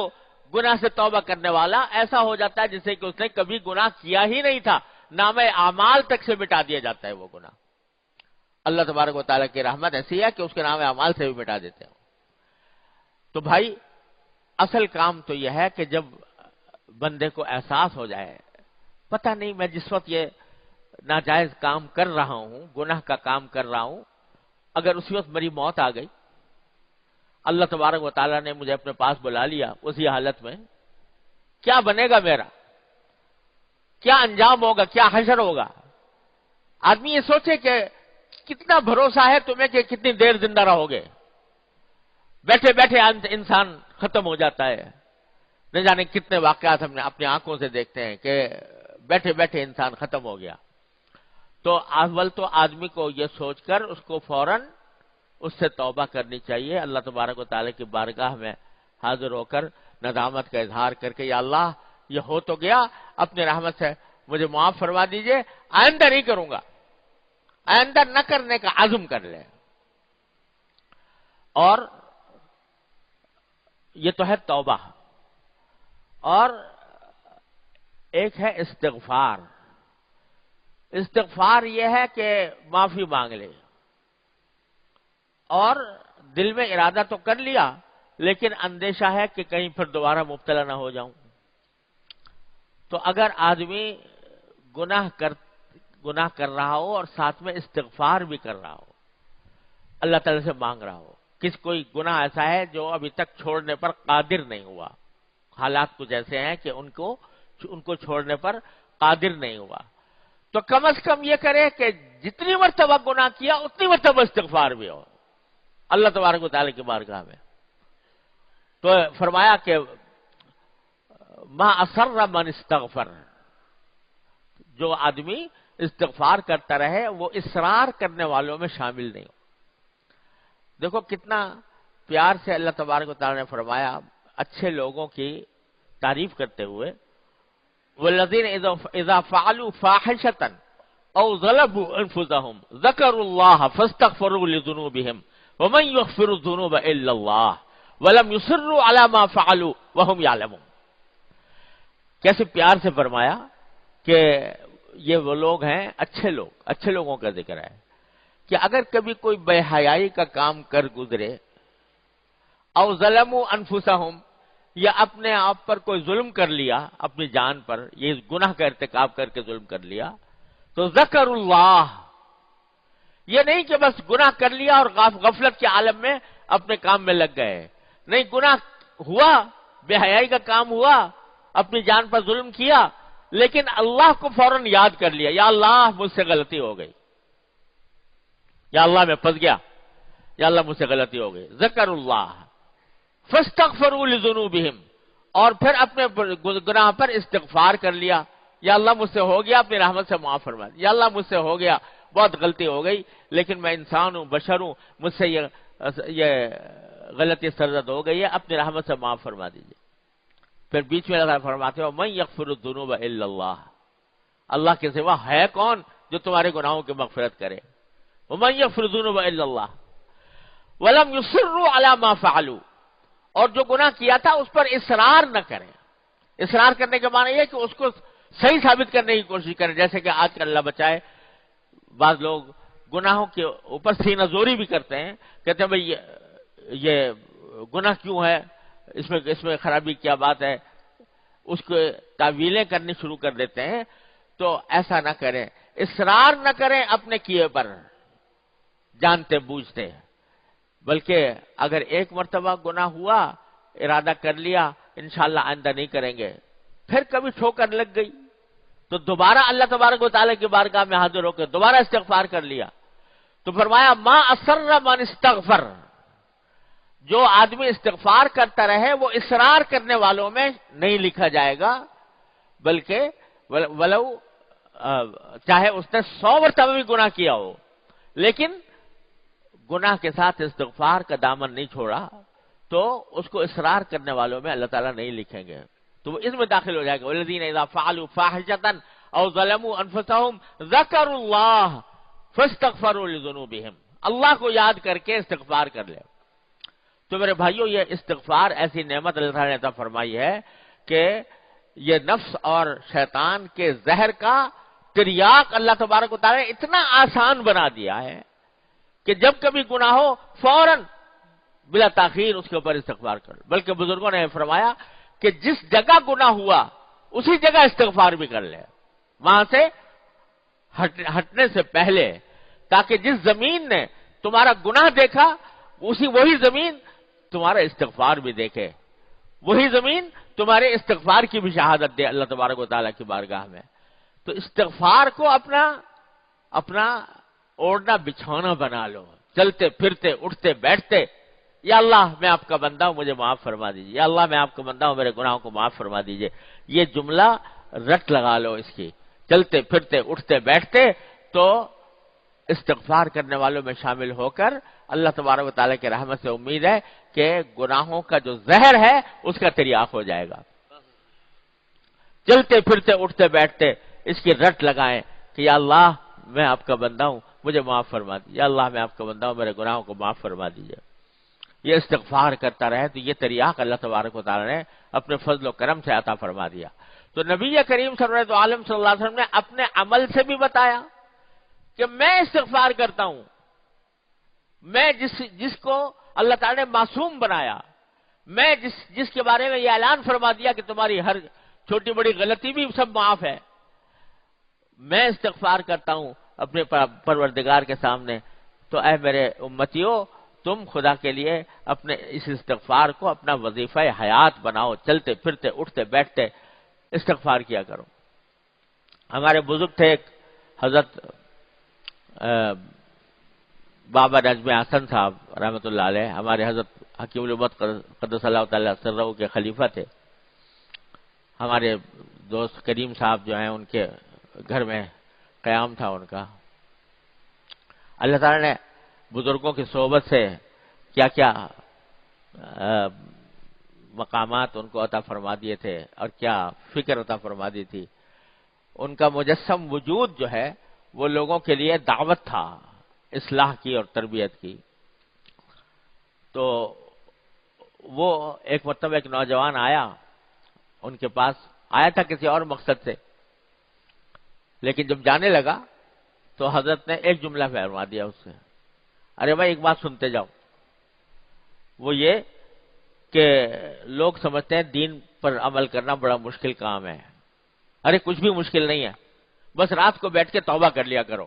Speaker 1: گناہ سے توبہ کرنے والا ایسا ہو جاتا ہے جیسے کہ اس نے کبھی گناہ کیا ہی نہیں تھا، نام اعمال تک سے مٹا دیا جاتا ہے وہ گناہ. اللہ تبارک و تعالیٰ کی رحمت ایسی ہے کہ اس کے نام اعمال سے بھی مٹا دیتے ہیں. تو بھائی اصل کام تو یہ ہے کہ جب بندے کو احساس ہو جائے، پتہ نہیں میں جس وقت یہ ناجائز کام کر رہا ہوں، گناہ کا کام کر رہا ہوں، اگر اسی وقت میری موت آ گئی، اللہ تبارک و تعالیٰ نے مجھے اپنے پاس بلا لیا اسی حالت میں، کیا بنے گا میرا؟ کیا انجام ہوگا؟ کیا حشر ہوگا؟ آدمی یہ سوچے کہ کتنا بھروسہ ہے تمہیں کہ کتنی دیر زندہ رہو گے. بیٹھے بیٹھے انسان ختم ہو جاتا ہے. نہ جانے کتنے واقعات ہم نے اپنی آنکھوں سے دیکھتے ہیں کہ بیٹھے بیٹھے انسان ختم ہو گیا. تو اول تو آدمی کو یہ سوچ کر اس کو فوراً اس سے توبہ کرنی چاہیے، اللہ تبارک و تعالیٰ کی بارگاہ میں حاضر ہو کر ندامت کا اظہار کر کے، یا اللہ یہ ہو تو گیا، اپنی رحمت سے مجھے معاف فرما دیجئے، آئندہ نہیں کروں گا، آئندہ نہ کرنے کا عزم کر لے. اور یہ تو ہے توبہ. اور ایک ہے استغفار. استغفار یہ ہے کہ معافی مانگ لے، اور دل میں ارادہ تو کر لیا لیکن اندیشہ ہے کہ کہیں پھر دوبارہ مبتلا نہ ہو جاؤں. تو اگر آدمی گناہ کر رہا ہو اور ساتھ میں استغفار بھی کر رہا ہو، اللہ تعالیٰ سے مانگ رہا ہو، کوئی گناہ ایسا ہے جو ابھی تک چھوڑنے پر قادر نہیں ہوا، حالات کچھ ایسے ہیں کہ ان کو چھوڑنے پر قادر نہیں ہوا، تو کم از کم یہ کرے کہ جتنی مرتبہ گناہ کیا اتنی مرتبہ استغفار بھی ہو اللہ تبارک و تعالیٰ کی بارگاہ میں. تو فرمایا کہ ما اصر من استغفر، جو آدمی استغفار کرتا رہے وہ اصرار کرنے والوں میں شامل نہیں ہو. دیکھو کتنا پیار سے اللہ تبارک و تعالیٰ نے فرمایا اچھے لوگوں کی تعریف کرتے ہوئے، والذین اذا فعلوا فاحشة او ظلموا انفسهم ذکروا اللہ فاستغفروا لذنوبهم ومن یغفر الذنوب الا اللہ ولم یصروا علی ما فعلوا وهم یعلمون. کیسے پیار سے فرمایا کہ یہ وہ لوگ ہیں اچھے لوگوں کا ذکر ہے کہ اگر کبھی کوئی بے حیائی کا کام کر گزرے، او ظلموا انفسهم، یا اپنے آپ پر کوئی ظلم کر لیا، اپنی جان پر یہ گناہ کا ارتکاب کر کے ظلم کر لیا، تو ذکر اللہ، یہ نہیں کہ بس گناہ کر لیا اور غفلت کے عالم میں اپنے کام میں لگ گئے، نہیں، گناہ ہوا، بے حیائی کا کام ہوا، اپنی جان پر ظلم کیا، لیکن اللہ کو فوراً یاد کر لیا، یا اللہ مجھ سے غلطی ہو گئی، یا اللہ میں پھنس گیا، یا اللہ مجھ سے غلطی ہو گئی، ذکر اللہ فاستغفروا لذنوبہم، اور پھر اپنے گناہ پر استغفار کر لیا، یا اللہ مجھ سے ہو گیا، اپنی رحمت سے معاف فرما، یا اللہ مجھ سے ہو گیا، بہت غلطی ہو گئی، لیکن میں انسان ہوں، بشر ہوں، مجھ سے یہ غلطی سرزد ہو گئی ہے، اپنی رحمت سے معاف فرما دیجیے۔ پھر بیچ میں اللہ فرماتے ہو من یغفر الذنوب الا اللہ، اللہ کے سوا ہے کون جو تمہارے گناہوں کی مغفرت کرے؟ ومن یغفر الذنوب الا اللہ ولم یصروا علی ما فعلوا، اور جو گناہ کیا تھا اس پر اصرار نہ کریں۔ اصرار کرنے کے معنی یہ ہے کہ اس کو صحیح ثابت کرنے کی کوشش کریں، جیسے کہ آج کل اللہ بچائے بعض لوگ گناہوں کے اوپر سینہ زوری بھی کرتے ہیں، کہتے ہیں بھئی یہ گناہ کیوں ہے، اس میں خرابی کیا بات ہے، اس کو تعویلیں کرنی شروع کر دیتے ہیں۔ تو ایسا نہ کریں، اصرار نہ کریں اپنے کیے پر جانتے بوجھتے، بلکہ اگر ایک مرتبہ گناہ ہوا، ارادہ کر لیا انشاءاللہ آئندہ نہیں کریں گے، پھر کبھی ٹھوکر لگ گئی تو دوبارہ اللہ تبارک و تعالیٰ کی بارگاہ میں حاضر ہو کے دوبارہ استغفار کر لیا۔ تو فرمایا ما اصر من استغفر، جو آدمی استغفار کرتا رہے وہ اصرار کرنے والوں میں نہیں لکھا جائے گا، بلکہ ولو چاہے اس نے 100 مرتبہ بھی گناہ کیا ہو، لیکن گناہ کے ساتھ استغفار کا دامن نہیں چھوڑا تو اس کو اصرار کرنے والوں میں اللہ تعالیٰ نہیں لکھیں گے، تو وہ اس میں داخل ہو جائے گا۔ والذین اذا فعلوا فاحشۃ او ظلموا انفسهم ذکروا اللہ فاستغفروا لذنوبہم، اللہ کو یاد کر کے استغفار کر لے۔ تو میرے بھائیوں، یہ استغفار ایسی نعمت اللہ تعالیٰ نے عطا فرمائی ہے کہ یہ نفس اور شیطان کے زہر کا تریاق اللہ تبارک و تعالیٰ نے اتنا آسان بنا دیا ہے کہ جب کبھی گناہ ہو فوراً بلا تاخیر اس کے اوپر استغفار کر، بلکہ بزرگوں نے فرمایا کہ جس جگہ گناہ ہوا اسی جگہ استغفار بھی کر لے، وہاں سے ہٹنے سے پہلے، تاکہ جس زمین نے تمہارا گناہ دیکھا وہی زمین تمہارا استغفار بھی دیکھے، وہی زمین تمہارے استغفار کی بھی شہادت دے اللہ تبارک و تعالیٰ کی بارگاہ میں۔ تو استغفار کو اپنا اوڑھنا بچھونا بنا لو، چلتے پھرتے اٹھتے بیٹھتے، یا اللہ میں آپ کا بندہ ہوں مجھے معاف فرما دیجیے، یا اللہ میں آپ کا بندہ ہوں میرے گناہوں کو معاف فرما دیجیے، یہ جملہ رٹ لگا لو اس کی، چلتے پھرتے اٹھتے بیٹھتے، تو استغفار کرنے والوں میں شامل ہو کر اللہ تبارک و تعالیٰ کی رحمت سے امید ہے کہ گناہوں کا جو زہر ہے اس کا تریاق ہو جائے گا۔ چلتے پھرتے اٹھتے بیٹھتے اس کی رٹ لگائیں کہ یا اللہ میں آپ کا بندہ ہوں مجھے معاف فرما دیجیے، یا اللہ میں آپ کا بندہ ہوں میرے گناہوں کو معاف فرما دیجیے۔ یہ استغفار کرتا رہے تو یہ تریاق اللہ تبارک و تعالیٰ نے اپنے فضل و کرم سے عطا فرما دیا۔ تو نبی کریم سرورت عالم صلی اللہ علیہ وسلم نے اپنے عمل سے بھی بتایا کہ میں استغفار کرتا ہوں، میں جس کو اللہ تعالیٰ نے معصوم بنایا، میں جس کے بارے میں یہ اعلان فرما دیا کہ تمہاری ہر چھوٹی بڑی غلطی بھی سب معاف ہے، میں استغفار کرتا ہوں اپنے پروردگار کے سامنے، تو اے میرے امتیوں تم خدا کے لیے اپنے اس استغفار کو اپنا وظیفہ حیات بناؤ، چلتے پھرتے اٹھتے بیٹھتے استغفار کیا کرو۔ ہمارے بزرگ تھے ایک حضرت بابا نجم حسن صاحب رحمۃ اللہ علیہ، ہمارے حضرت حکیم الامت قدس اللہ تعالیٰ سرہ کے خلیفہ تھے۔ ہمارے دوست کریم صاحب جو ہیں ان کے گھر میں قیام تھا ان کا۔ اللہ تعالیٰ نے بزرگوں کی صحبت سے کیا کیا مقامات ان کو عطا فرما دیے تھے اور کیا فکر عطا فرما دی تھی۔ ان کا مجسم وجود جو ہے وہ لوگوں کے لیے دعوت تھا اصلاح کی اور تربیت کی۔ تو وہ ایک مرتبہ ایک نوجوان آیا ان کے پاس، آیا تھا کسی اور مقصد سے، لیکن جب جانے لگا تو حضرت نے ایک جملہ فرما دیا اس سے، ارے بھائی ایک بات سنتے جاؤ، وہ یہ کہ لوگ سمجھتے ہیں دین پر عمل کرنا بڑا مشکل کام ہے. ارے کچھ بھی مشکل نہیں ہے، بس رات کو بیٹھ کے توبہ کر لیا کرو،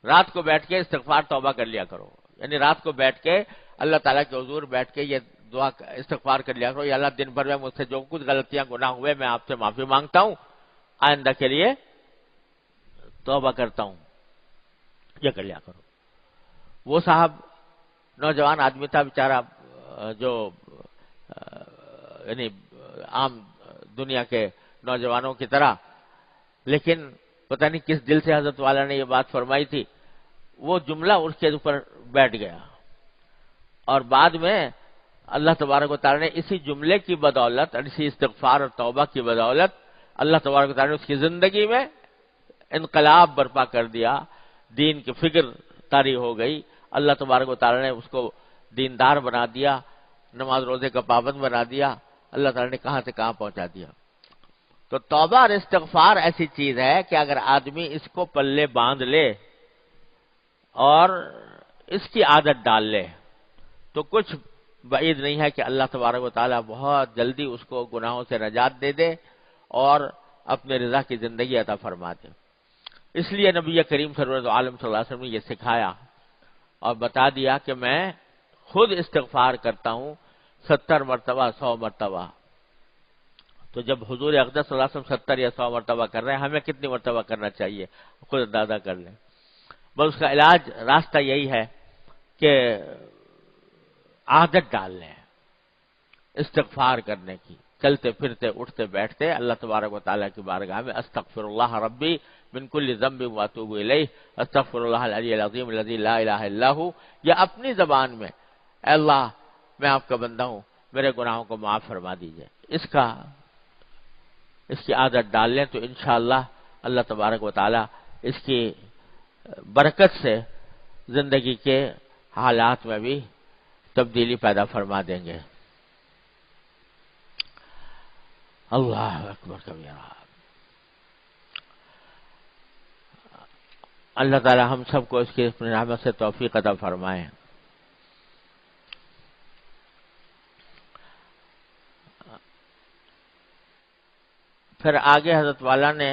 Speaker 1: رات کو بیٹھ کے استغفار توبہ کر لیا کرو. یعنی رات کو بیٹھ کے اللہ تعالیٰ کے حضور بیٹھ کے یہ دعا استغفار کر لیا کرو، یا اللہ دن بھر میں مجھ سے جو کچھ غلطیاں گناہ ہوئے میں آپ سے معافی مانگتا ہوں، آئندہ کے لیے توبہ کرتا ہوں، یہ کر لیا کرو. وہ صاحب نوجوان آدمی تھا بیچارہ، جو یعنی عام دنیا کے نوجوانوں کی طرح، لیکن پتہ نہیں کس دل سے حضرت والا نے یہ بات فرمائی تھی، وہ جملہ اس کے اوپر بیٹھ گیا. اور بعد میں اللہ تبارک و تعالیٰ نے اسی جملے کی بدولت اور اسی استغفار اور توبہ کی بدولت اللہ تبارک و تعالیٰ نے اس کی زندگی میں انقلاب برپا کر دیا. دین کی فکر طاری ہو گئی، اللہ تبارک و تعالیٰ نے اس کو دیندار بنا دیا، نماز روزے کا پابند بنا دیا، اللہ تعالیٰ نے کہاں سے کہاں پہنچا دیا. تو توبہ اور استغفار ایسی چیز ہے کہ اگر آدمی اس کو پلے باندھ لے اور اس کی عادت ڈال لے تو کچھ بعید نہیں ہے کہ اللہ تبارک و تعالیٰ بہت جلدی اس کو گناہوں سے نجات دے دے اور اپنے رضا کی زندگی عطا فرما دے. اس لیے نبی کریم سرور عالم صلی اللہ علیہ وسلم نے یہ سکھایا اور بتا دیا کہ میں خود استغفار کرتا ہوں 70 مرتبہ 100 مرتبہ. تو جب حضور اقدس صلی اللہ علیہ وسلم 70 یا 100 مرتبہ کر رہے ہیں، ہمیں کتنی مرتبہ کرنا چاہیے خود اندازہ کر لیں. بس اس کا علاج راستہ یہی ہے کہ عادت ڈال لیں استغفار کرنے کی، چلتے پھرتے اٹھتے بیٹھتے اللہ تبارک و تعالیٰ کی بارگاہ میں استغفر اللہ ربی من کل ذنب واتوب الیہ، استغفر اللہ العلی العظیم الذی لا الہ الا ہو، یا اپنی زبان میں اے اللہ میں آپ کا بندہ ہوں، میرے گناہوں کو معاف فرما دیجئے. اس کی عادت ڈال لیں تو انشاءاللہ اللہ تبارک و تعالیٰ اس کی برکت سے زندگی کے حالات میں بھی تبدیلی پیدا فرما دیں گے. اللہ اکبر کبیرہ. اللہ تعالی ہم سب کو اس کی اپنی رحمت سے توفیق عطا فرمائے. پھر آگے حضرت والا نے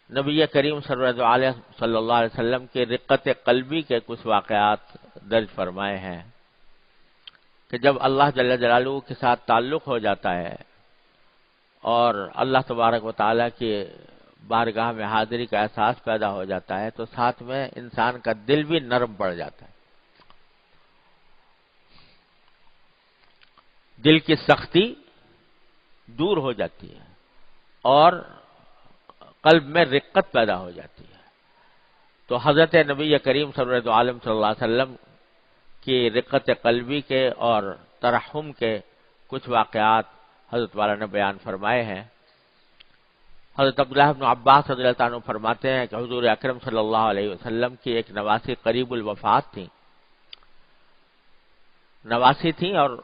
Speaker 1: نبی کریم صلی اللہ علیہ وسلم کے رقت قلبی کے کچھ واقعات درج فرمائے ہیں کہ جب اللہ جل جلالہ کے ساتھ تعلق ہو جاتا ہے اور اللہ تبارک و تعالیٰ کی بارگاہ میں حاضری کا احساس پیدا ہو جاتا ہے تو ساتھ میں انسان کا دل بھی نرم پڑ جاتا ہے، دل کی سختی دور ہو جاتی ہے اور قلب میں رقت پیدا ہو جاتی ہے. تو حضرت نبی کریم صلی اللہ علیہ وسلم کی رقت قلبی کے اور ترحم کے کچھ واقعات حضرت والا نے بیان فرمائے ہیں. حضرت عبداللہ بن عباس رضی اللہ عنہ فرماتے ہیں کہ حضور اکرم صلی اللہ علیہ وسلم کی ایک نواسی قریب الوفات تھی، نواسی تھیں اور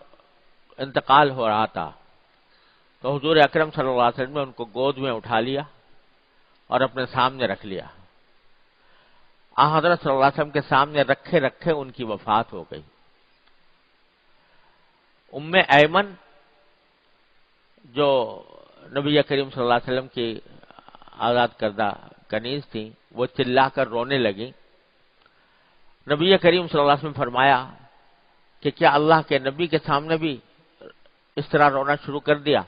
Speaker 1: انتقال ہو رہا تھا. تو حضور اکرم صلی اللہ علیہ وسلم نے ان کو گود میں اٹھا لیا اور اپنے سامنے رکھ لیا. حضرت صلی اللہ علیہ وسلم کے سامنے رکھے رکھے ان کی وفات ہو گئی. ام ایمن جو نبی کریم صلی اللہ علیہ وسلم کی آزاد کردہ کنیز تھی، وہ چلا کر رونے لگی. نبی کریم صلی اللہ علیہ وسلم فرمایا کہ کیا اللہ کے نبی کے سامنے بھی اس طرح رونا شروع کر دیا؟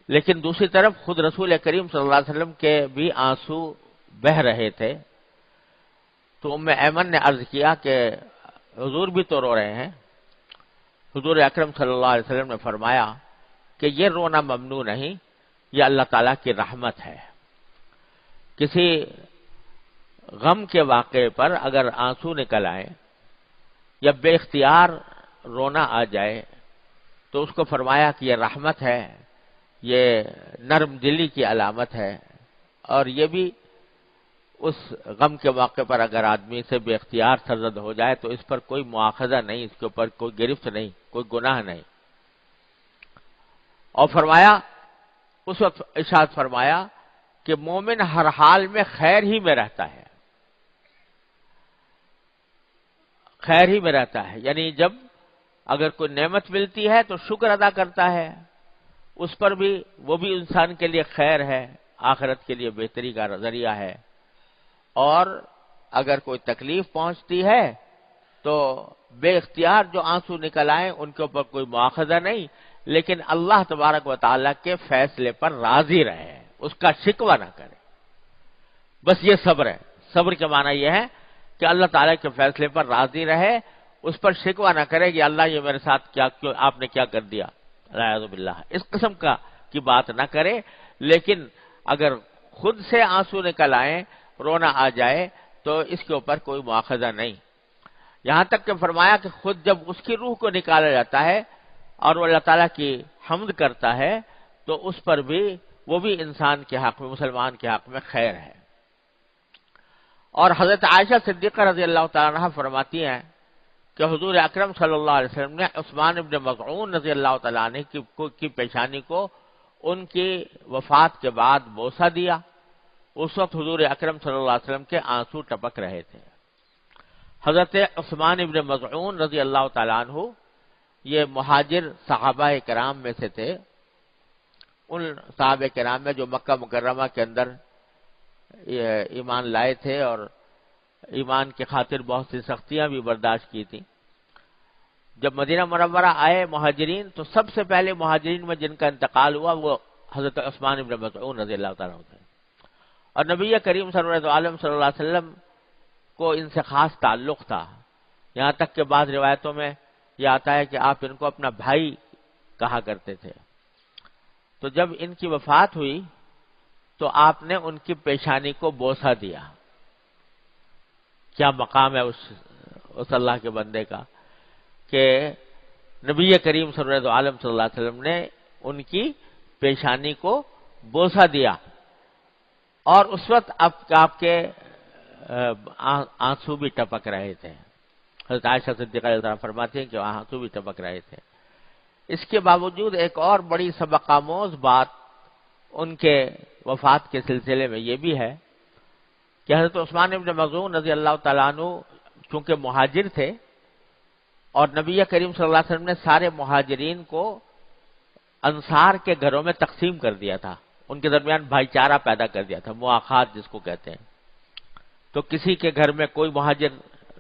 Speaker 1: لیکن دوسری طرف خود رسول کریم صلی اللہ علیہ وسلم کے بھی آنسو بہ رہے تھے. تو ام ایمن نے عرض کیا کہ حضور بھی تو رو رہے ہیں. حضور اکرم صلی اللہ علیہ وسلم نے فرمایا کہ یہ رونا ممنوع نہیں، یہ اللہ تعالیٰ کی رحمت ہے. کسی غم کے واقعے پر اگر آنسو نکل آئے یا بے اختیار رونا آ جائے تو اس کو فرمایا کہ یہ رحمت ہے، یہ نرم دلی کی علامت ہے. اور یہ بھی اس غم کے موقع پر اگر آدمی سے بے اختیار سرزد ہو جائے تو اس پر کوئی مواخذہ نہیں، اس کے اوپر کوئی گرفت نہیں، کوئی گناہ نہیں. اور فرمایا اس وقت ارشاد فرمایا کہ مومن ہر حال میں خیر ہی میں رہتا ہے، خیر ہی میں رہتا ہے. یعنی جب اگر کوئی نعمت ملتی ہے تو شکر ادا کرتا ہے اس پر بھی، وہ بھی انسان کے لیے خیر ہے، آخرت کے لیے بہتری کا ذریعہ ہے. اور اگر کوئی تکلیف پہنچتی ہے تو بے اختیار جو آنسو نکل آئیں ان کے اوپر کوئی مواخذہ نہیں، لیکن اللہ تبارک و تعالیٰ کے فیصلے پر راضی رہے، اس کا شکوہ نہ کرے. بس یہ صبر ہے. صبر کے معنی یہ ہے کہ اللہ تعالیٰ کے فیصلے پر راضی رہے، اس پر شکوہ نہ کرے کہ اللہ یہ میرے ساتھ کیوں آپ نے کیا کر دیا، اعوذ باللہ، اس قسم کی بات نہ کرے. لیکن اگر خود سے آنسو نکل آئیں، رونا آ جائے، تو اس کے اوپر کوئی مواخذہ نہیں. یہاں تک کہ فرمایا کہ خود جب اس کی روح کو نکالا جاتا ہے اور وہ اللہ تعالیٰ کی حمد کرتا ہے تو اس پر بھی، وہ بھی انسان کے حق میں، مسلمان کے حق میں خیر ہے. اور حضرت عائشہ صدیقہ رضی اللہ تعالیٰ عنہ فرماتی ہیں کہ حضور اکرم صلی اللہ علیہ وسلم نے عثمان ابن مظعون رضی اللہ تعالیٰ عنہ کی پیشانی کو ان کی وفات کے بعد بوسہ دیا. اس وقت حضور اکرم صلی اللہ علیہ وسلم کے آنسو ٹپک رہے تھے. حضرت عثمان ابن مظعون رضی اللہ تعالیٰ عنہ یہ مہاجر صحابہ کرام میں سے تھے، ان صحابہ کرام میں جو مکہ مکرمہ کے اندر ایمان لائے تھے اور ایمان کی خاطر بہت سی سختیاں بھی برداشت کی تھیں. جب مدینہ منورہ آئے مہاجرین تو سب سے پہلے مہاجرین میں جن کا انتقال ہوا وہ حضرت عثمان ابن مظعون رضی اللہ تعالیٰ عنہ تھے. اور نبی کریم سرورت عالم صلی اللہ علیہ وسلم کو ان سے خاص تعلق تھا. یہاں تک کہ بعض روایتوں میں یہ آتا ہے کہ آپ ان کو اپنا بھائی کہا کرتے تھے. تو جب ان کی وفات ہوئی تو آپ نے ان کی پیشانی کو بوسہ دیا. کیا مقام ہے اس اللہ کے بندے کا کہ نبی کریم سرورت عالم صلی اللہ علیہ وسلم نے ان کی پیشانی کو بوسہ دیا. اور اس وقت آپ کے آنسو بھی ٹپک رہے تھے. حضرت عائشہ صدیقہ رضی اللہ عنہا فرماتی ہیں کہ آنسو بھی ٹپک رہے تھے. اس کے باوجود ایک اور بڑی سبق آموز بات ان کے وفات کے سلسلے میں یہ بھی ہے کہ حضرت عثمان ابن مظعون رضی اللہ تعالیٰ عنہ چونکہ مہاجر تھے اور نبی کریم صلی اللہ علیہ وسلم نے سارے مہاجرین کو انصار کے گھروں میں تقسیم کر دیا تھا، ان کے درمیان بھائی چارہ پیدا کر دیا تھا، مواخات جس کو کہتے ہیں. تو کسی کے گھر میں کوئی مہاجر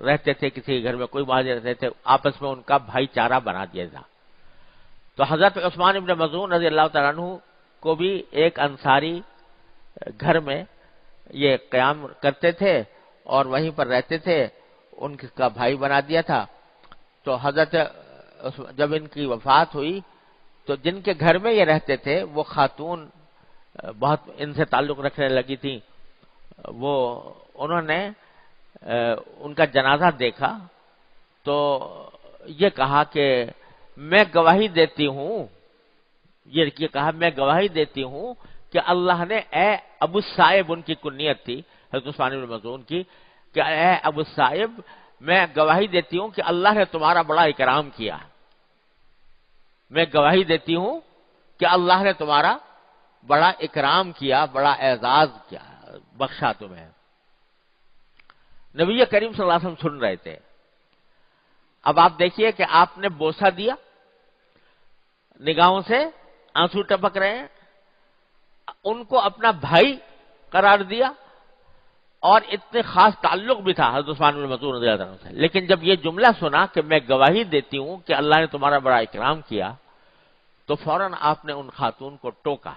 Speaker 1: رہتے تھے، کسی کے گھر میں کوئی مہاجر رہتے تھے، آپس میں ان کا بھائی چارہ بنا دیا تھا. تو حضرت عثمان ابن مظعون رضی اللہ تعالیٰ عنہ کو بھی ایک انصاری گھر میں یہ قیام کرتے تھے اور وہیں پر رہتے تھے، ان کا بھائی بنا دیا تھا. تو حضرت جب ان کی وفات ہوئی تو جن کے گھر میں یہ رہتے تھے وہ خاتون بہت ان سے تعلق رکھنے لگی تھی. انہوں نے ان کا جنازہ دیکھا تو یہ کہا کہ میں گواہی دیتی ہوں، یہ کہا میں گواہی دیتی ہوں کہ اللہ نے اے ابو الصائب، ان کی کنیت تھی حضرت عثمان بن مظعون کی، کہ اے ابو الصائب میں گواہی دیتی ہوں کہ اللہ نے تمہارا بڑا اکرام کیا. میں گواہی دیتی ہوں کہ اللہ نے تمہارا بڑا اکرام کیا، بڑا اعزاز کیا، بخشا تمہیں. نبی کریم صلی اللہ علیہ وسلم سن رہے تھے. اب آپ دیکھیے کہ آپ نے بوسہ دیا، نگاہوں سے آنسو ٹپک رہے ہیں، ان کو اپنا بھائی قرار دیا اور اتنے خاص تعلق بھی تھا حضرت عثمان بن مظعون رضی اللہ عنہ سے. لیکن جب یہ جملہ سنا کہ میں گواہی دیتی ہوں کہ اللہ نے تمہارا بڑا اکرام کیا تو فوراً آپ نے ان خاتون کو ٹوکا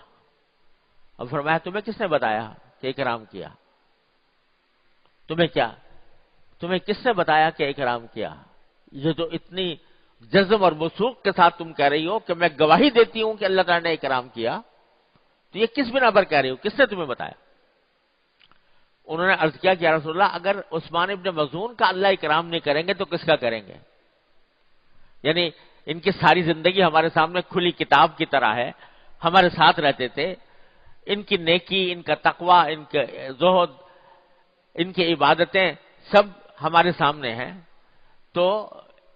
Speaker 1: اور فرمایا تمہیں کس نے بتایا کہ اکرام کیا؟ تمہیں کس نے بتایا کہ اکرام کیا؟ یہ تو اتنی جزم اور وثوق کے ساتھ تم کہہ رہی ہو کہ میں گواہی دیتی ہوں کہ اللہ تعالیٰ نے اکرام کیا، تو یہ کس بنا پر کہہ رہی ہو؟ کس نے تمہیں بتایا؟ انہوں نے عرض کیا کہ یا رسول اللہ اگر عثمان ابن مظعون کا اللہ اکرام نہیں کریں گے تو کس کا کریں گے؟ یعنی ان کی ساری زندگی ہمارے سامنے کھلی کتاب کی طرح ہے، ہمارے ساتھ رہتے تھے، ان کی نیکی، ان کا تقوی، ان کے زہد، ان کی عبادتیں سب ہمارے سامنے ہیں. تو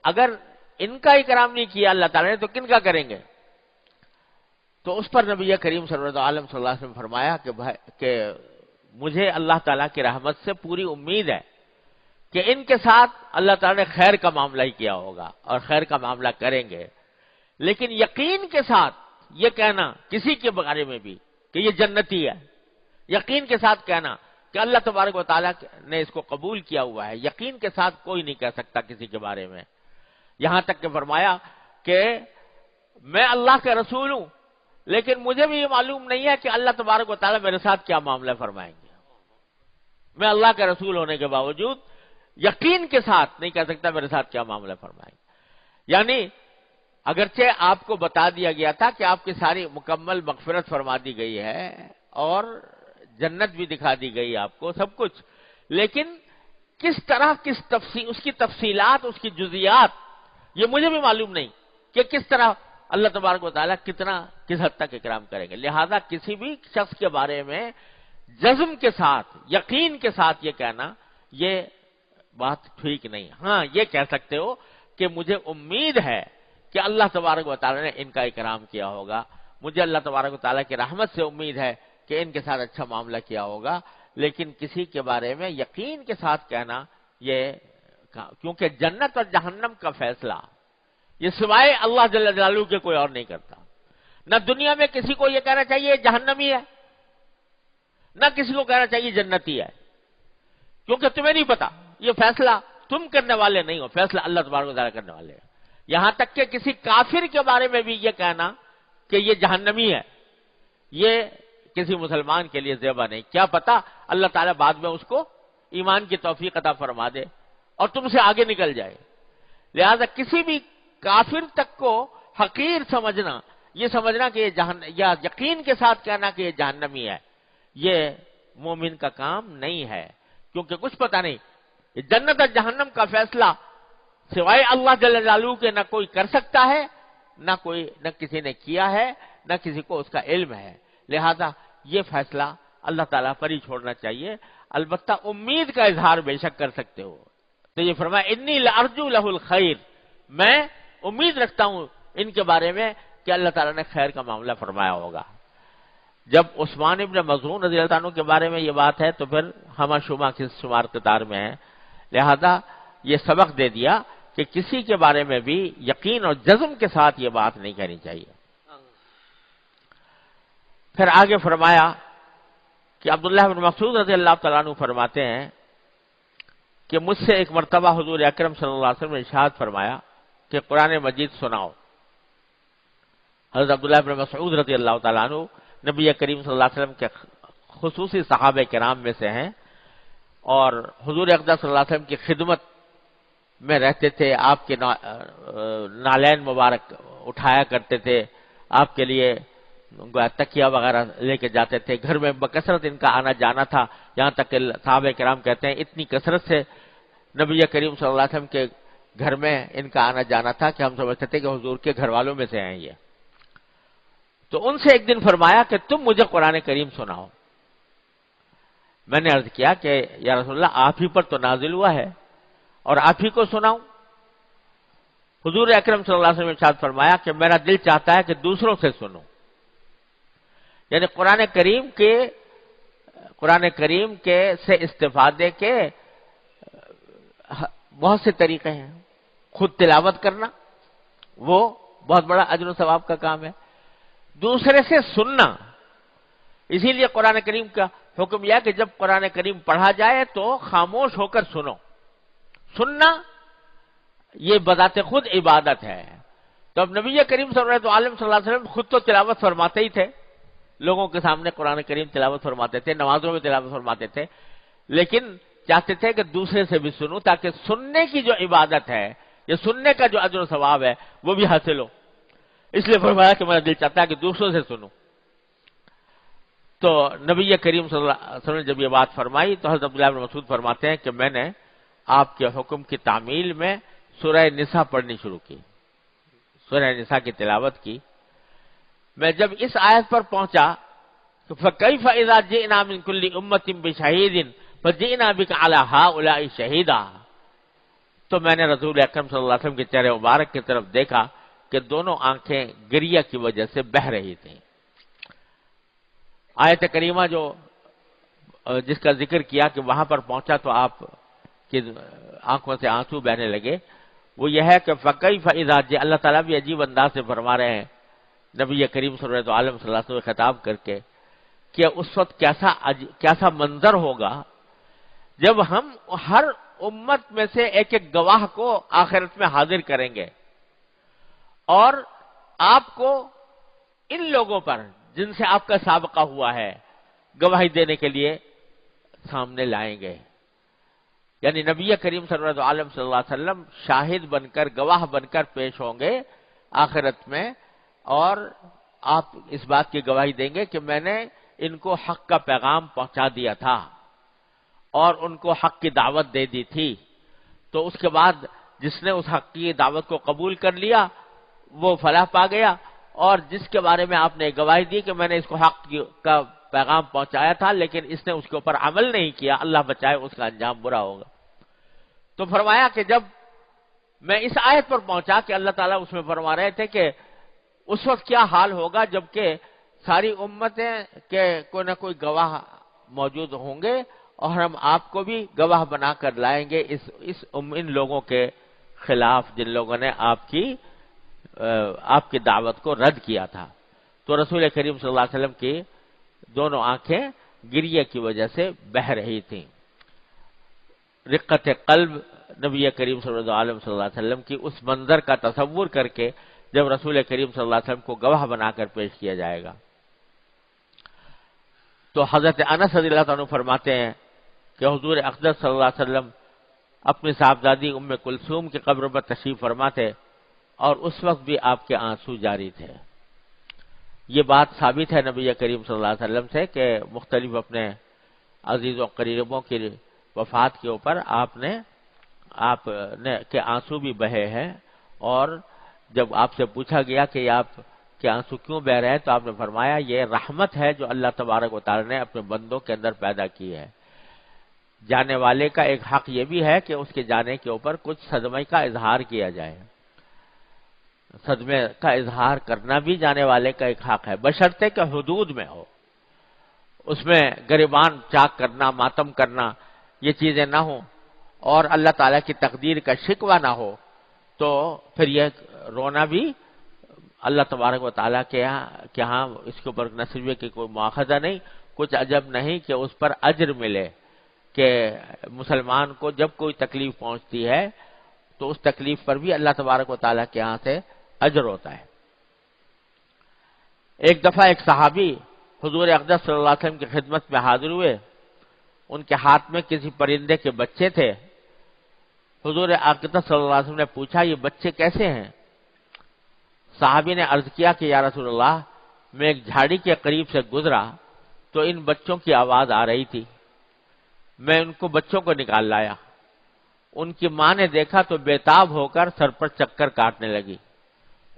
Speaker 1: اگر ان کا اکرام نہیں کیا اللہ تعالیٰ نے تو کن کا کریں گے؟ تو اس پر نبی کریم صلی اللہ علیہ وسلم فرمایا کہ مجھے اللہ تعالیٰ کی رحمت سے پوری امید ہے کہ ان کے ساتھ اللہ تعالیٰ نے خیر کا معاملہ ہی کیا ہوگا اور خیر کا معاملہ کریں گے، لیکن یقین کے ساتھ یہ کہنا کسی کے بارے میں بھی کہ یہ جنتی ہے، یقین کے ساتھ کہنا کہ اللہ تبارک و تعالیٰ نے اس کو قبول کیا ہوا ہے، یقین کے ساتھ کوئی نہیں کہہ سکتا کسی کے بارے میں. یہاں تک کہ فرمایا کہ میں اللہ کے رسول ہوں، لیکن مجھے بھی یہ معلوم نہیں ہے کہ اللہ تبارک و تعالیٰ میرے ساتھ کیا معاملہ فرمائیں گے. میں اللہ کے رسول ہونے کے باوجود یقین کے ساتھ نہیں کہہ سکتا میرے ساتھ کیا معاملہ فرمائیں گے. یعنی اگرچہ آپ کو بتا دیا گیا تھا کہ آپ کی ساری مکمل مغفرت فرما دی گئی ہے اور جنت بھی دکھا دی گئی آپ کو، سب کچھ، لیکن کس طرح اس کی تفصیلات، اس کی جزیات یہ مجھے بھی معلوم نہیں کہ کس طرح اللہ تبارک و تعالیٰ کس حد تک اکرام کریں گے. لہذا کسی بھی شخص کے بارے میں جزم کے ساتھ، یقین کے ساتھ یہ کہنا یہ بات ٹھیک نہیں. ہاں یہ کہہ سکتے ہو کہ مجھے امید ہے کہ اللہ تبارک و تعالیٰ نے ان کا اکرام کیا ہوگا، مجھے اللہ تبارک و تعالیٰ کی رحمت سے امید ہے کہ ان کے ساتھ اچھا معاملہ کیا ہوگا. لیکن کسی کے بارے میں یقین کے ساتھ کہنا یہ، کیونکہ جنت اور جہنم کا فیصلہ یہ سوائے اللہ جل جلالہ کے کوئی اور نہیں کرتا. نہ دنیا میں کسی کو یہ کہنا چاہیے یہ جہنمی ہے، نہ کسی کو کہنا چاہیے جنتی ہے، کیونکہ تمہیں نہیں پتا، یہ فیصلہ تم کرنے والے نہیں ہو، فیصلہ اللہ تبارک و تعالیٰ کرنے والے ہیں. یہاں تک کہ کسی کافر کے بارے میں بھی یہ کہنا کہ یہ جہنمی ہے، یہ کسی مسلمان کے لیے زیبا نہیں. کیا پتا اللہ تعالیٰ بعد میں اس کو ایمان کی توفیق عطا فرما دے اور تم سے آگے نکل جائے. لہذا کسی بھی کافر تک کو حقیر سمجھنا، یہ سمجھنا کہ یا یقین کے ساتھ کہنا کہ یہ جہنمی ہے، یہ مومن کا کام نہیں ہے. کیونکہ کچھ پتہ نہیں، جنت اور جہنم کا فیصلہ سوائے اللہ جل جلالہ کے نہ کوئی کر سکتا ہے، نہ کسی نے کیا ہے، نہ کسی کو اس کا علم ہے. لہذا یہ فیصلہ اللہ تعالیٰ پر ہی چھوڑنا چاہیے. البتہ امید کا اظہار بے شک کر سکتے ہو. تو یہ فرمایا انی لارجو لہ الخیر، میں امید رکھتا ہوں ان کے بارے میں کہ اللہ تعالیٰ نے خیر کا معاملہ فرمایا ہوگا. جب عثمان ابن مظعون رضی اللہ عنہ کے بارے میں یہ بات ہے تو پھر ہمہ شمع کس شمار قطار میں ہے. لہذا یہ سبق دے دیا کہ کسی کے بارے میں بھی یقین اور جزم کے ساتھ یہ بات نہیں کہنی چاہیے. پھر آگے فرمایا کہ عبداللہ بن مسعود رضی اللہ تعالیٰ عنہ فرماتے ہیں کہ مجھ سے ایک مرتبہ حضور اکرم صلی اللہ علیہ وسلم نے ارشاد فرمایا کہ قرآن مجید سناؤ. حضرت عبداللہ بن مسعود رضی اللہ تعالیٰ عنہ نبی کریم صلی اللہ علیہ وسلم کے خصوصی صحابہ کرام میں سے ہیں اور حضور اقدس صلی اللہ علیہ وسلم کی خدمت میں رہتے تھے. آپ کے نالین مبارک اٹھایا کرتے تھے، آپ کے لیے تکیہ وغیرہ لے کے جاتے تھے. گھر میں بکثرت ان کا آنا جانا تھا، یہاں تک کہ صحابہ کرام کہتے ہیں اتنی کثرت سے نبی کریم صلی اللہ علیہ وسلم کے گھر میں ان کا آنا جانا تھا کہ ہم سمجھتے تھے کہ حضور کے گھر والوں میں سے ہیں یہ. تو ان سے ایک دن فرمایا کہ تم مجھے قرآن کریم سناؤ. میں نے عرض کیا کہ یا رسول اللہ آپ ہی پر تو نازل ہوا ہے اور آپ ہی کو سناؤں. حضور اکرم صلی اللہ علیہ وسلم نے ارشاد فرمایا کہ میرا دل چاہتا ہے کہ دوسروں سے سنوں. یعنی قرآن کریم کے سے استفادے کے بہت سے طریقے ہیں. خود تلاوت کرنا وہ بہت بڑا اجر و ثواب کا کام ہے. دوسرے سے سننا، اسی لیے قرآن کریم کا حکم یہ کہ جب قرآن کریم پڑھا جائے تو خاموش ہو کر سنو. سننا یہ بذات خود عبادت ہے. تو اب نبی کریم صلی اللہ علیہ وسلم خود تو تلاوت فرماتے ہی تھے، لوگوں کے سامنے قرآن کریم تلاوت فرماتے تھے، نمازوں میں تلاوت فرماتے تھے، لیکن چاہتے تھے کہ دوسرے سے بھی سنوں تاکہ سننے کی جو عبادت ہے، یہ سننے کا جو اجر و ثواب ہے وہ بھی حاصل ہو. اس لیے فرمایا کہ میرا دل چاہتا ہے کہ دوسروں سے سنوں. تو نبی کریم صلی اللہ علیہ وسلم نے جب یہ بات فرمائی تو حضرت عبداللہ بن مسعود فرماتے ہیں کہ میں نے آپ کے حکم کی تعمیل میں سورہ نساء پڑھنی شروع کی، سورہ نساء کی تلاوت کی. میں جب اس آیت پر پہنچا کہ فَكَيْفَ إِذَا جِئْنَا مِن كُلِّ أُمَّةٍ بِشَهِيدٍ فَجِئْنَا بِكَ عَلَى هَؤُلَاءِ شَهِيدًا، تو میں نے رسول اکرم صلی اللہ علیہ وسلم کے چہرے مبارک کی طرف دیکھا کہ دونوں آنکھیں گریہ کی وجہ سے بہہ رہی تھیں. آیت کریمہ جس کا ذکر کیا کہ وہاں پر پہنچا تو آپ کہ آنکھوں سے آنسو بہنے لگے، وہ یہ ہے کہ فَكَيْفَ إِذَا جَاءَ، اللہ تعالیٰ بھی عجیب انداز سے فرما رہے ہیں نبی کریم صلی اللہ علیہ وسلم سے خطاب کر کے کہ اس وقت کیسا منظر ہوگا جب ہم ہر امت میں سے ایک ایک گواہ کو آخرت میں حاضر کریں گے اور آپ کو ان لوگوں پر جن سے آپ کا سابقہ ہوا ہے گواہی دینے کے لیے سامنے لائیں گے. یعنی نبی کریم صلی اللہ علیہ وسلم شاہد بن کر، گواہ بن کر پیش ہوں گے آخرت میں، اور آپ اس بات کی گواہی دیں گے کہ میں نے ان کو حق کا پیغام پہنچا دیا تھا اور ان کو حق کی دعوت دے دی تھی. تو اس کے بعد جس نے اس حق کی دعوت کو قبول کر لیا وہ فلاح پا گیا، اور جس کے بارے میں آپ نے گواہی دی کہ میں نے اس کو حق کا پیغام پہنچایا تھا لیکن اس نے اس کے اوپر عمل نہیں کیا، اللہ بچائے اس کا انجام برا ہوگا. تو فرمایا کہ جب میں اس آیت پر پہنچا کہ اللہ تعالیٰ اس میں فرما رہے تھے کہ اس وقت کیا حال ہوگا جبکہ ساری امتیں کے کوئی نہ کوئی گواہ موجود ہوں گے اور ہم آپ کو بھی گواہ بنا کر لائیں گے ان لوگوں کے خلاف جن لوگوں نے آپ کی دعوت کو رد کیا تھا. تو رسول کریم صلی اللہ علیہ وسلم کی دونوں آنکھیں گریے کی وجہ سے بہہ رہی تھیں. رقت قلب نبی کریم صلی اللہ علیہ وسلم کی اس منظر کا تصور کر کے جب رسول کریم صلی اللہ علیہ وسلم کو گواہ بنا کر پیش کیا جائے گا. تو حضرت انس رضی اللہ عنہ فرماتے ہیں کہ حضور اقدس صلی اللہ علیہ وسلم اپنی صاحبزادی ام کلثوم کی قبر پر تشریف فرما تھے اور اس وقت بھی آپ کے آنسو جاری تھے. یہ بات ثابت ہے نبی کریم صلی اللہ علیہ وسلم سے کہ مختلف اپنے عزیز و قریبوں کی وفات کے اوپر آپ نے کے آنسو بھی بہے ہیں. اور جب آپ سے پوچھا گیا کہ آپ کے آنسو کیوں بہ رہے ہیں تو آپ نے فرمایا یہ رحمت ہے جو اللہ تبارک و تعالی نے اپنے بندوں کے اندر پیدا کی ہے. جانے والے کا ایک حق یہ بھی ہے کہ اس کے جانے کے اوپر کچھ صدمے کا اظہار کیا جائے. صدمے کا اظہار کرنا بھی جانے والے کا ایک حق ہے، بشرطے کہ حدود میں ہو، اس میں گریبان چاک کرنا، ماتم کرنا یہ چیزیں نہ ہوں اور اللہ تعالیٰ کی تقدیر کا شکوہ نہ ہو تو پھر یہ رونا بھی اللہ تبارک و تعالیٰ کے ہاں اس کے اوپر نصیبے کی کوئی مواخذہ نہیں. کچھ عجب نہیں کہ اس پر اجر ملے کہ مسلمان کو جب کوئی تکلیف پہنچتی ہے تو اس تکلیف پر بھی اللہ تبارک و تعالیٰ کے ہاں سے اجر ہوتا ہے. ایک دفعہ ایک صحابی حضور اقدس صلی اللہ علیہ وسلم کی خدمت میں حاضر ہوئے. ان کے ہاتھ میں کسی پرندے کے بچے تھے. حضور اقدس صلی اللہ علیہ وسلم نے پوچھا یہ بچے کیسے ہیں؟ صحابی نے عرض کیا کہ یا رسول اللہ میں ایک جھاڑی کے قریب سے گزرا تو ان بچوں کی آواز آ رہی تھی، میں ان کو بچوں کو نکال لایا. ان کی ماں نے دیکھا تو بےتاب ہو کر سر پر چکر کاٹنے لگی.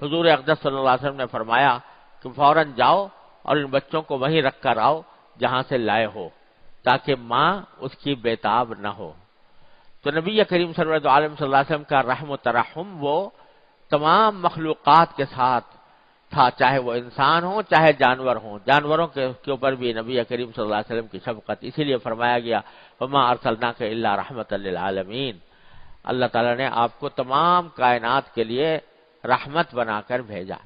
Speaker 1: حضور اقدس صلی اللہ علیہ وسلم نے فرمایا کہ فوراً جاؤ اور ان بچوں کو وہیں رکھ کر آؤ جہاں سے لائے ہو تاکہ ماں اس کی بےتاب نہ ہو. تو نبی کریم صلی اللہ علیہ وسلم کا رحم و ترحم وہ تمام مخلوقات کے ساتھ تھا، چاہے وہ انسان ہوں چاہے جانور ہوں. جانوروں کے اوپر بھی نبی کریم صلی اللہ علیہ وسلم کی شفقت، اسی لیے فرمایا گیا وَمَا أَرْسَلْنَاكَ إِلَّا رَحْمَةً لِلْعَالَمِينَ. اللہ تعالیٰ نے آپ کو تمام کائنات کے لیے رحمت بنا کر بھیجا.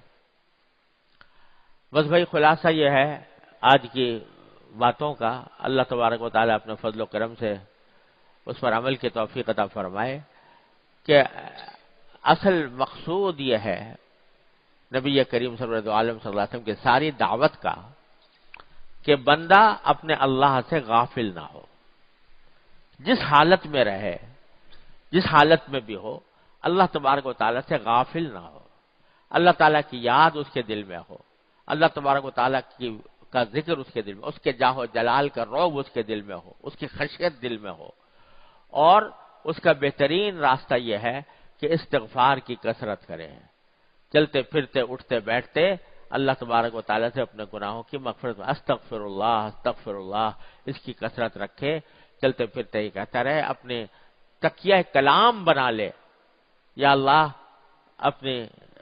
Speaker 1: بس بھائی خلاصہ یہ ہے آج کی باتوں کا. اللہ تبارک و تعالیٰ اپنے فضل و کرم سے اس پر عمل کی توفیق عطا فرمائے کہ اصل مقصود یہ ہے نبی کریم صلی اللہ علیہ وسلم کی ساری دعوت کا کہ بندہ اپنے اللہ سے غافل نہ ہو. جس حالت میں رہے، جس حالت میں بھی ہو، اللہ تبارک و تعالیٰ سے غافل نہ ہو. اللہ تعالیٰ کی یاد اس کے دل میں ہو، اللہ تبارک و تعالیٰ کا ذکر اس کے دل میں، اس کے جاہ و جلال کا رعب اس کے دل میں ہو، اس کی خشیت دل میں ہو. اور اس کا بہترین راستہ یہ ہے کہ استغفار کی کثرت کرے. چلتے پھرتے اٹھتے بیٹھتے اللہ تبارک و تعالیٰ سے اپنے گناہوں کی مغفرت میں استغفر اللہ اس کی کثرت رکھے. چلتے پھرتے ہی کہتا رہے، اپنے تکیہ کلام بنا لے، یا اللہ اپنی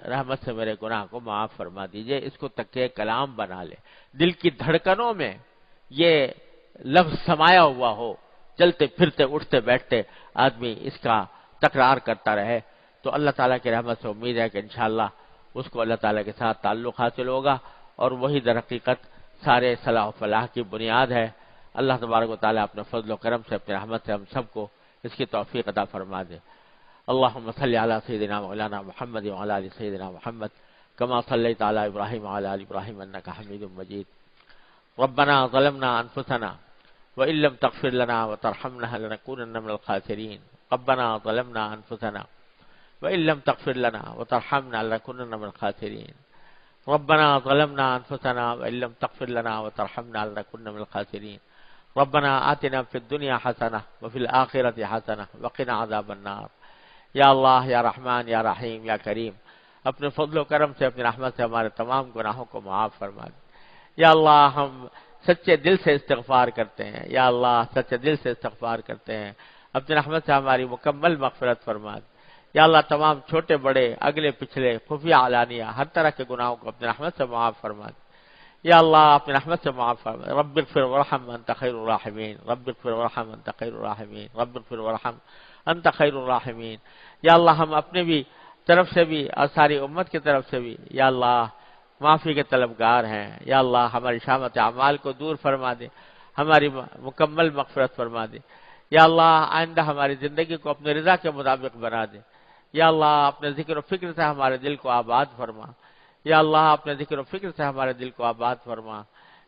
Speaker 1: رحمت سے میرے گناہ کو معاف فرما دیجئے. اس کو تکیہ کلام بنا لے، دل کی دھڑکنوں میں یہ لفظ سمایا ہوا ہو، چلتے پھرتے اٹھتے بیٹھتے آدمی اس کا تکرار کرتا رہے تو اللہ تعالیٰ کی رحمت سے امید ہے کہ انشاءاللہ اس کو اللہ تعالیٰ کے ساتھ تعلق حاصل ہوگا، اور وہی در حقیقت سارے صلاح و فلاح کی بنیاد ہے۔ اللہ تبارک و تعالیٰ اپنے فضل و کرم سے، اپنے رحمت سے ہم سب کو اس کی توفیق عطا فرما دے۔ اللہم صلی علی سیدنا مولانا محمد وعلی آل سیدنا محمد کما صلیت علی ابراہیم وعلی آل ابراہیم انک حمید مجید۔ ربنا ظلمنا انفسنا وإن لم تغفر لنا وترحمنا لنكونن من الخاسرين ربنا ظلمنا أنفسنا وإن لم تغفر لنا وترحمنا لنكونن من الخاسرين ربنا ظلمنا أنفسنا وإن لم تغفر لنا وترحمنا لنكونن من الخاسرين ربنا آتنا في الدنيا حسنة وفي الآخرة حسنة وقنا عذاب النار۔ یا اللہ، یا رحمان، یا رحیم، یا کریم، اپنے فضل و کرم سے، اپنی رحمت سے ہمارے تمام گناہوں کو معاف فرما دے۔ یا اللہ، ہم سچے دل سے استغفار کرتے ہیں، یا اللہ سچے دل سے استغفار کرتے ہیں، اپنی رحمت سے ہماری مکمل مغفرت فرما دے۔ یا اللہ، تمام چھوٹے بڑے، اگلے پچھلے، خفیہ علانیہ، ہر طرح کے گناہوں کو اپنی رحمت سے معاف فرما دے۔ یا اللہ، اپنی رحمت سے معاف فرما دے۔ رب اغفر وارحم انت خیر الراحمین، رب اغفر وارحم انت خیر الراحمین، رب اغفر وارحم انت خیر الراحمین۔ یا اللہ، ہم اپنے بھی طرف سے بھی اور ساری امت کی طرف سے بھی یا اللہ معافی کے طلبگار ہیں۔ یا اللہ، ہماری شامت اعمال کو دور فرما دے، ہماری مکمل مغفرت فرما دے۔ یا اللہ، آئندہ ہماری زندگی کو اپنے رضا کے مطابق بنا دے۔ یا اللہ، اپنے ذکر و فکر سے ہمارے دل کو آباد فرما۔ یا اللہ، اپنے ذکر و فکر سے ہمارے دل کو آباد فرما۔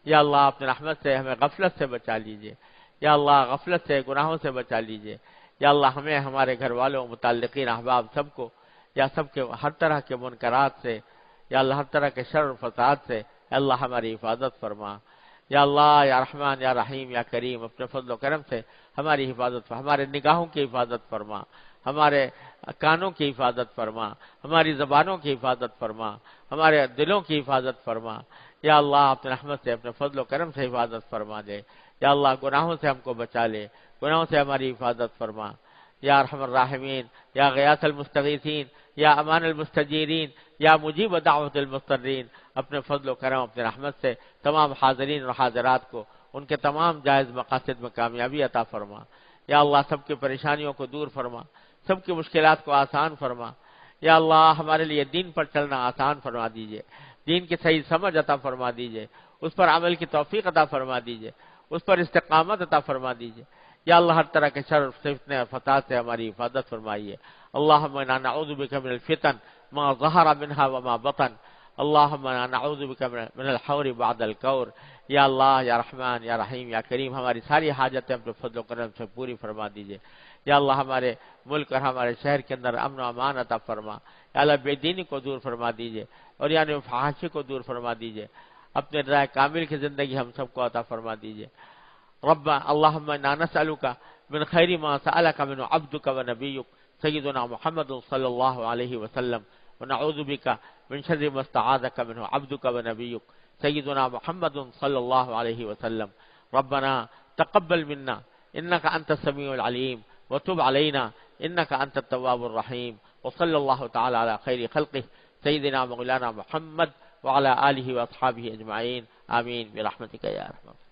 Speaker 1: یا اللہ، اپنے رحمت سے ہمیں غفلت سے بچا لیجئے۔ یا اللہ، غفلت سے، گناہوں سے بچا لیجئے۔ یا اللہ، ہمیں، ہمارے گھر والوں، متعلقین، احباب سب کو، یا سب کے ہر طرح کے منکرات سے، یا اللہ ہر طرح کے شر و فساد سے یا اللہ ہماری حفاظت فرما۔ یا اللہ، یا رحمان، یا رحیم، یا کریم، اپنے فضل و کرم سے ہماری حفاظت فرما، ہمارے نگاہوں کی حفاظت فرما، ہمارے کانوں کی حفاظت فرما، ہماری زبانوں کی حفاظت فرما، ہمارے دلوں کی حفاظت فرما۔ یا اللہ، اپنے رحمت سے، اپنے فضل و کرم سے حفاظت فرما دے۔ یا اللہ، گناہوں سے ہم کو بچا لے، گناہوں سے ہماری حفاظت فرما۔ یا ارحم الراحمین، یا غیاث المستغیثین، یا امان المستجیرین، یا مجیب دعوت المضطرین، اپنے فضل و کرم، اپنے رحمت سے تمام حاضرین اور حاضرات کو ان کے تمام جائز مقاصد میں کامیابی عطا فرما۔ یا اللہ، سب کی پریشانیوں کو دور فرما، سب کی مشکلات کو آسان فرما۔ یا اللہ، ہمارے لیے دین پر چلنا آسان فرما دیجئے، دین کی صحیح سمجھ عطا فرما دیجئے، اس پر عمل کی توفیق عطا فرما دیجئے، اس پر استقامت عطا فرما دیجئے۔ یا اللہ، ہر طرح کے شر، فتنے اور فساد سے ہماری حفاظت فرمائیے۔ اللہم انا نعوذ بک من الفتن ما ظہر منها وما بطن، اللہم انا نعوذ بک من الحور بعد الکور۔ یا اللہ، یا رحمان، یا رحیم، یا کریم، ہماری ساری حاجتیں اپنے فضل و کرم سے پوری فرما دیجئے۔ یا اللہ، ہمارے ملک اور ہمارے شہر کے اندر امن و امان عطا فرما۔ یا اللہ، بے دینی کو دور فرما دیجئے اور یعنی فحاشی کو دور فرما دیجئے، اپنے رضا کامل کی زندگی ہم سب کو عطا فرما دیجئے۔ رب اللہم انا نسألک من خیر ما سألک من عبدک و نبیک سیدنا محمد صلی اللہ علیہ وسلم، ونعوذ بک من شر ما استعاذک منه عبدک و نبیک سیدنا محمد صلی اللہ علیہ وسلم۔ ربنا تقبل منا انک انت السمیع العلیم وتب علینا انک انت التواب الرحیم، وصلی اللہ تعالی علی خیر خلقہ سیدنا مولانا محمد وعلی آلہ واصحابہ اجمعین، آمین برحمتک یا ارحم۔